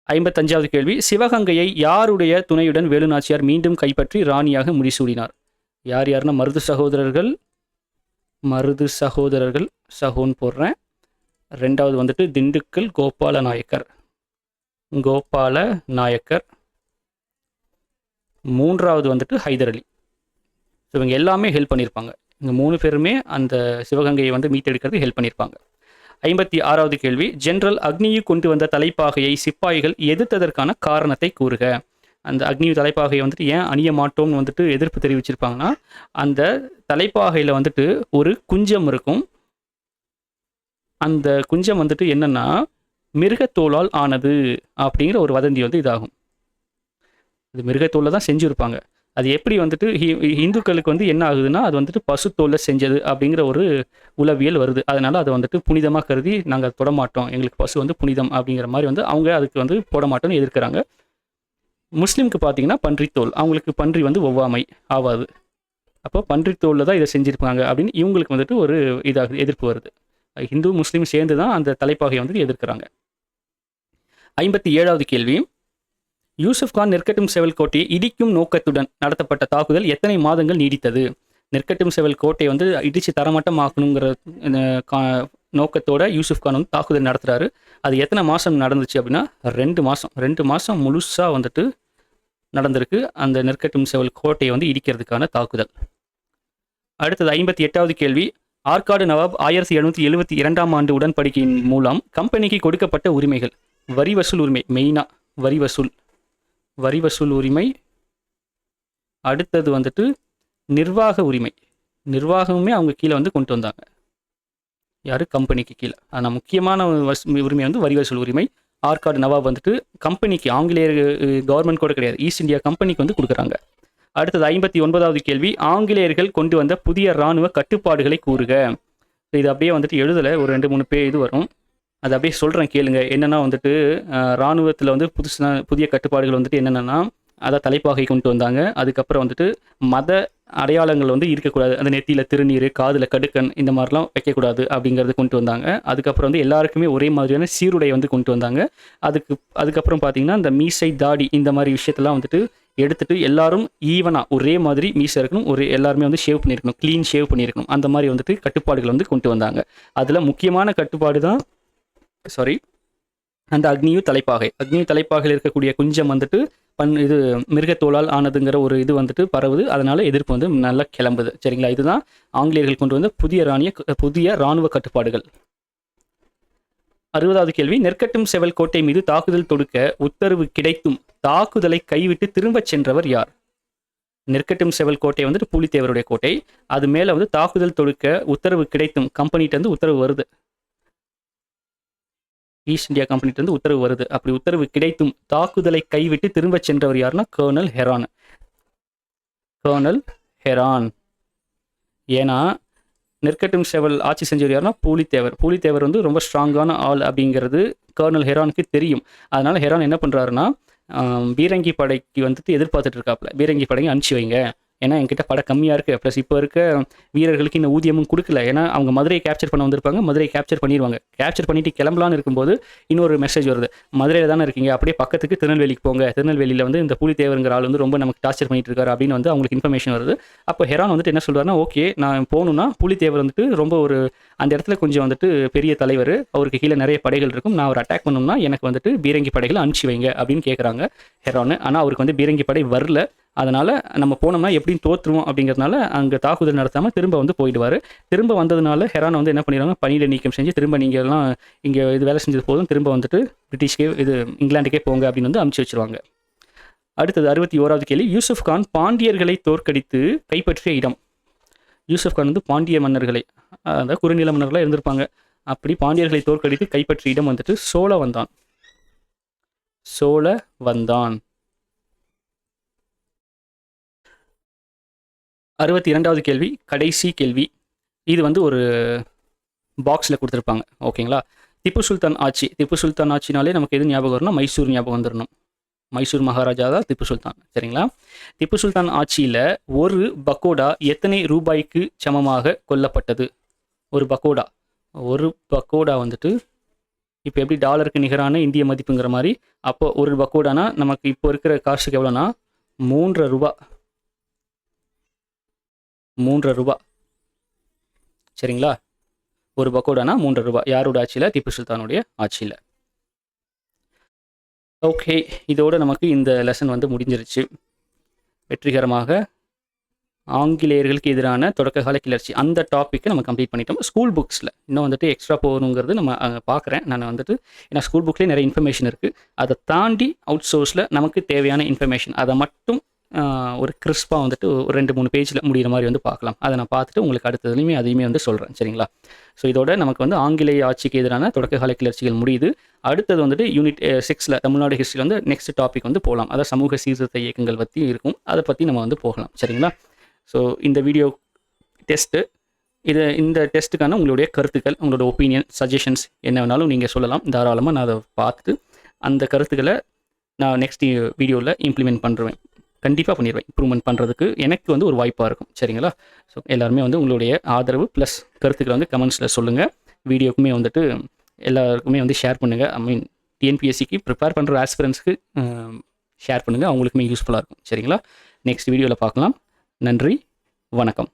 55வது கேள்வி. சிவகங்கையை யாருடைய துணையுடன் வேலுநாச்சியார் மீண்டும் கைப்பற்றி ராணியாக முடிசூடினார்? யாருன்னா மருது சகோதரர்கள் சகோன் போடுறேன். 2வது வந்துட்டு திண்டுக்கல் கோபால நாயக்கர். 3வது வந்துட்டு ஹைதர் அலி. இவங்க எல்லாமே ஹெல்ப் பண்ணியிருப்பாங்க. இந்த 3 பேருமே அந்த சிவகங்கையை வந்து மீட்டெடுக்கிறது ஹெல்ப் பண்ணியிருப்பாங்க. 56வது கேள்வி. ஜெனரல் அக்னியு கொண்டு வந்த தலைப்பாகையை சிப்பாய்கள் எதிர்த்ததற்கான காரணத்தை கூறுக. அந்த அக்னியு தலைப்பாகையை வந்துட்டு ஏன் அணிய மாட்டோம்னு வந்துட்டு எதிர்ப்பு தெரிவிச்சிருப்பாங்கன்னா, அந்த தலைப்பாகையில் வந்துட்டு ஒரு குஞ்சம் இருக்கும். அந்த குஞ்சம் வந்துட்டு என்னன்னா மிருகத்தோலால் ஆனது அப்படிங்கிற ஒரு வதந்தி வந்து இதாகும். இது மிருகத்தோலை தான் செஞ்சுருப்பாங்க. அது எப்படி வந்துட்டு இந்துக்களுக்கு வந்து என்ன ஆகுதுன்னா, அது வந்துட்டு பசுத்தோலை செஞ்சது அப்படிங்கிற ஒரு உளவியல் வருது. அதனால அதை வந்துட்டு புனிதமாக கருதி நாங்கள் தொடமாட்டோம், எங்களுக்கு பசு வந்து புனிதம் அப்படிங்கிற மாதிரி வந்து அவங்க அதுக்கு வந்து போட மாட்டோம்னு எதிர்க்கிறாங்க. முஸ்லீமுக்கு பார்த்தீங்கன்னா பன்றித்தோல், அவங்களுக்கு பன்றி வந்து ஒவ்வாமை ஆகாது. அப்போ பன்றித்தோலில் தான் இதை செஞ்சுருப்பாங்க அப்படின்னு இவங்களுக்கு வந்துட்டு ஒரு இதாகுது, எதிர்ப்பு வருது. ஹிந்து முஸ்லீம் சேர்ந்து தான் அந்த தலைப்பாகையை வந்துட்டு எதிர்க்கிறாங்க. 57வது கேள்வி. யூசுப் கான் நெற்கட்டும் செவல் கோட்டையை இடிக்கும் நோக்கத்துடன் நடத்தப்பட்ட தாக்குதல் எத்தனை மாதங்கள் நீடித்தது? நெற்கட்டும் செவல் கோட்டையை வந்து இடித்து தரமட்டம் ஆக்கணுங்கிற நோக்கத்தோட யூசுப் கான் வந்து தாக்குதல் நடத்துகிறாரு. அது எத்தனை மாதம் நடந்துச்சு அப்படின்னா 2 மாதம் முழுசாக வந்துட்டு நடந்திருக்கு அந்த நெற்கட்டும் செவல் கோட்டையை வந்து இடிக்கிறதுக்கான தாக்குதல். அடுத்தது 58வது கேள்வி. ஆற்காடு நவாப் 1772ஆம் ஆண்டு உடன்படிக்கையின் மூலம் கம்பெனிக்கு கொடுக்கப்பட்ட உரிமைகள். வரி வசூல் உரிமை, மெயினாக வரி வசூல் உரிமை. அடுத்தது வந்துட்டு நிர்வாக உரிமை. நிர்வாகமுமே அவங்க கீழே வந்து கொண்டு வந்தாங்க. யாரு? கம்பெனிக்கு கீழே. ஆனால் முக்கியமான உரிமை வந்து வரி வசூல் உரிமை. ஆற்காடு நவாப் வந்துட்டு கம்பெனிக்கு, ஆங்கிலேயர் கவர்மெண்ட் கூட கிடையாது, ஈஸ்ட் இந்தியா கம்பெனிக்கு வந்து கொடுக்குறாங்க. அடுத்தது 59வது கேள்வி. ஆங்கிலேயர்கள் கொண்டு வந்த புதிய இராணுவ கட்டுப்பாடுகளை கூறுக. இது அப்படியே வந்துட்டு எழுதலை, ஒரு 2-3 பேஜ் இது வரும், அது அப்படியே சொல்கிறேன் கேளுங்க. என்னென்னா வந்துட்டு இராணுவத்தில் வந்து புதிய கட்டுப்பாடுகள் வந்துட்டு என்னென்னா, அதை தலைப்பாகை கொண்டு வந்தாங்க. அதுக்கப்புறம் வந்துட்டு மத அடையாளங்கள் வந்து இருக்கக்கூடாது, அந்த நெத்தியில் திருநீர், காதில் கடுக்கன், இந்த மாதிரிலாம் வைக்கக்கூடாது அப்படிங்கிறது கொண்டு வந்தாங்க. அதுக்கப்புறம் வந்து எல்லாருக்குமே ஒரே மாதிரியான சீருடை வந்து கொண்டு வந்தாங்க. அதுக்கப்புறம் பார்த்தீங்கன்னா இந்த மீசை, தாடி, இந்த மாதிரி விஷயத்தெல்லாம் வந்துட்டு எடுத்துட்டு எல்லாரும் ஈவனாக ஒரே மாதிரி மீசை இருக்கணும், எல்லாருமே வந்து ஷேவ் பண்ணியிருக்கணும், க்ளீன் ஷேவ் பண்ணியிருக்கணும், அந்த மாதிரி வந்துட்டு கட்டுப்பாடுகள் வந்து கொண்டு வந்தாங்க. அதில் முக்கியமான கட்டுப்பாடு தான் அந்த அக்னியு தலைப்பாகையில் இருக்கக்கூடிய குஞ்சம் வந்துட்டு இது மிருகத்தோளால் ஆனதுங்கிற ஒரு இது வந்துட்டு பரவுது. அதனால எதிர்ப்பு வந்து நல்லா கிளம்புது. சரிங்களா? இதுதான் ஆங்கிலேயர்கள் கொண்டு வந்த புதிய இராணுவ கட்டுப்பாடுகள். 60வது கேள்வி. நெற்கட்டும் செவல் கோட்டை மீது தாக்குதல் தொடுக்க உத்தரவு கிடைத்தும் தாக்குதலை கைவிட்டு திரும்பச் சென்றவர் யார்? நெற்கட்டும் செவல் கோட்டை வந்துட்டு பூலித்தேவருடைய கோட்டை. அது மேலே வந்து தாக்குதல் தொடுக்க உத்தரவு கிடைத்தும் கம்பெனிகிட்ட வந்து உத்தரவு வருது, ஈஸ்ட் இந்தியா கம்பெனிட்டு வந்து உத்தரவு வருது. அப்படி உத்தரவு கிடைத்தும் தாக்குதலை கைவிட்டு திரும்ப சென்றவர் யாருன்னா கர்னல் ஹெரான். ஏன்னா நெற்கட்டும் செவல் ஆட்சி செஞ்சவர் யாருன்னா பூலித்தேவர் வந்து ரொம்ப ஸ்ட்ராங்கான ஆள் அப்படிங்கிறது கர்னல் ஹெரானுக்கு தெரியும். அதனால ஹெரான் என்ன பண்ணுறாருன்னா, பீரங்கி படைக்கு வந்துட்டு எதிர்பார்த்துட்டு இருக்காப்புல, பீரங்கி படைக்கு அனுப்பிச்சி வைங்க, ஏன்னா என்கிட்ட படை கம்மியாக இருக்குது, ப்ளஸ் இப்போ இருக்க வீரர்களுக்கு இந்த ஊதியமும் கொடுக்கல. ஏன்னா அவங்க மதுரையை கேப்சர் பண்ண வந்திருப்பாங்க, மதுரையை கேப்சர் பண்ணிடுவாங்க. கேப்சர் பண்ணிட்டு கிளம்பலான்னு இருக்கும்போது இன்னொரு மெசேஜ் வருது, மதுரையில் தானே இருக்கீங்க, அப்படியே பக்கத்துக்கு திருநெல்வேலிக்கு போங்க, திருநெல்வேலியில் வந்து இந்த புலித்தேவருங்கிற ஆள் வந்து ரொம்ப நமக்கு டார்ச்சர் பண்ணிட்டு இருக்காரு அப்படின்னு வந்து அவங்களுக்கு இன்ஃபர்மேஷன் வருது. அப்போ ஹெரான் வந்துட்டு என்ன சொல்றாருன்னா, ஓகே நான் போகணுன்னா புலித்தேவர் வந்துட்டு ரொம்ப ஒரு அந்த இடத்துல கொஞ்சம் வந்துட்டு பெரிய தலைவர், அவருக்கு கீழே நிறைய படைகள் இருக்கும், நான் ஒரு அட்டாக் பண்ணணும்னா எனக்கு வந்துட்டு பீரங்கி படைகளை அனுப்பிச்சி வைங்க அப்படின்னு கேட்குறாங்க ஹெரான். ஆனால் அவருக்கு வந்து பீரங்கி படை வரல. அதனால் நம்ம போனோம்னா எப்படியும் தோற்றுருவோம் அப்படிங்கிறதுனால அங்கே தாக்குதல் நடத்தாமல் திரும்ப வந்து போயிடுவார். திரும்ப வந்ததுனால ஹெரான் வந்து என்ன பண்ணிடுவாங்க, பணியில் நீக்கம் செஞ்சு திரும்ப நீங்கள் எல்லாம் இங்கே இது வேலை செஞ்சது போதும், திரும்ப வந்துட்டு பிரிட்டிஷ்கே இது இங்கிலாந்துக்கே போங்க அப்படின்னு வந்து அனுப்பிச்சி வச்சிருவாங்க. அடுத்தது 61வது கேள்வி, யூசுப் கான் பாண்டியர்களை தோற்கடித்து கைப்பற்றிய இடம். யூசுப் கான் வந்து பாண்டிய மன்னர்களை, அதாவது குறுநில மன்னர்களாக இருந்திருப்பாங்க, அப்படி பாண்டியர்களை தோற்கடித்து கைப்பற்றிய இடம் வந்துட்டு சோழவந்தான். சோழவந்தான். 62வது கேள்வி, கடைசி கேள்வி. இது வந்து ஒரு பாக்ஸில் கொடுத்துருப்பாங்க, ஓகேங்களா. திப்பு சுல்தான் ஆட்சி. திப்பு சுல்தான் ஆட்சினாலே நமக்கு எது ஞாபகம் வரும்னா மைசூர் ஞாபகம் வந்துடணும். மைசூர் மகாராஜா தான் திப்பு சுல்தான், சரிங்களா. திப்பு சுல்தான் ஆட்சியில் ஒரு பக்கோடா எத்தனை ரூபாய்க்கு சமமாக கொல்லப்பட்டது? ஒரு பக்கோடா வந்துட்டு இப்போ எப்படி டாலருக்கு நிகரான இந்திய மதிப்புங்கிற மாதிரி, அப்போ ஒரு பக்கோடானா நமக்கு இப்போ இருக்கிற காசுக்கு எவ்வளோனா 3.5 ரூபா. 3.5 ரூபா, சரிங்களா. ஒரு பக்கோடானா 3.5 ரூபா. யாரோட ஆட்சியில்? திப்பு சுல்தானுடைய ஆட்சியில். ஓகே, இதோடு நமக்கு இந்த லெசன் வந்து முடிஞ்சிருச்சு. வெற்றிகரமாக ஆங்கிலேயர்களுக்கு எதிரான தொடக்ககால கிளர்ச்சி அந்த டாப்பிக்கை நம்ம கம்ப்ளீட் பண்ணிட்டோம். ஸ்கூல் புக்ஸில் இன்னும் வந்துட்டு எக்ஸ்ட்ரா போகணுங்கிறது நம்ம பார்க்குறேன் நான் வந்துட்டு. ஏன்னா ஸ்கூல் புக்லேயே நிறைய இன்ஃபர்மேஷன் இருக்குது. அதை தாண்டி அவுட் சோர்ஸில் நமக்கு தேவையான இன்ஃபர்மேஷன் அதை மட்டும் ஒரு கிறிஸ்பாக வந்துட்டு ஒரு 2-3 பேஜில் முடிகிற மாதிரி வந்து பார்க்கலாம். அதை நான் பார்த்துட்டு உங்களுக்கு அடுத்ததுலையுமே அதையுமே வந்து சொல்கிறேன், சரிங்களா. ஸோ இதோட நமக்கு வந்து ஆங்கிலேய ஆட்சிக்கு எதிரான தொடக்ககால கிளர்ச்சிகள் முடியுது. அடுத்தது வந்துட்டு யூனிட் 6 தமிழ்நாடு ஹிஸ்ட்ரியில் வந்து நெக்ஸ்ட் டாபிக் வந்து போகலாம். அதாவது சமூக சீர்திருத்த இயக்கங்கள் பற்றி இருக்கும், அதை பற்றி நம்ம வந்து போகலாம், சரிங்களா. ஸோ இந்த வீடியோ டெஸ்ட்டு, இந்த டெஸ்ட்டுக்கான உங்களுடைய கருத்துக்கள், உங்களோட ஒப்பீனியன், சஜஷன்ஸ் என்ன வேணாலும் நீங்கள் சொல்லலாம். தாராளமாக நான் அதை பார்த்துட்டு அந்த கருத்துக்களை நான் நெக்ஸ்ட் வீடியோவில் இம்ப்ளிமெண்ட் பண்ணுறேன். கண்டிப்பாக பண்ணிடுவேன். இம்ப்ரூவ்மெண்ட் பண்ணுறதுக்கு எனக்கு வந்து ஒரு வாய்ப்பாக இருக்கும், சரிங்களா. ஸோ எல்லாருமே வந்து உங்களுடைய ஆதரவு ப்ளஸ் கருத்துக்களை வந்து கமெண்ட்ஸில் சொல்லுங்கள். வீடியோக்குமே வந்துட்டு எல்லாருக்குமே வந்து ஷேர் பண்ணுங்கள். ஐ மீன் டிஎன்பிஎஸ்சிக்கு ப்ரிப்பேர் பண்ணுற ஆஸ்பிரன்ஸ்க்கு ஷேர் பண்ணுங்கள், அவங்களுக்குமே யூஸ்ஃபுல்லாக இருக்கும், சரிங்களா. நெக்ஸ்ட் வீடியோவில் பார்க்கலாம். நன்றி, வணக்கம்.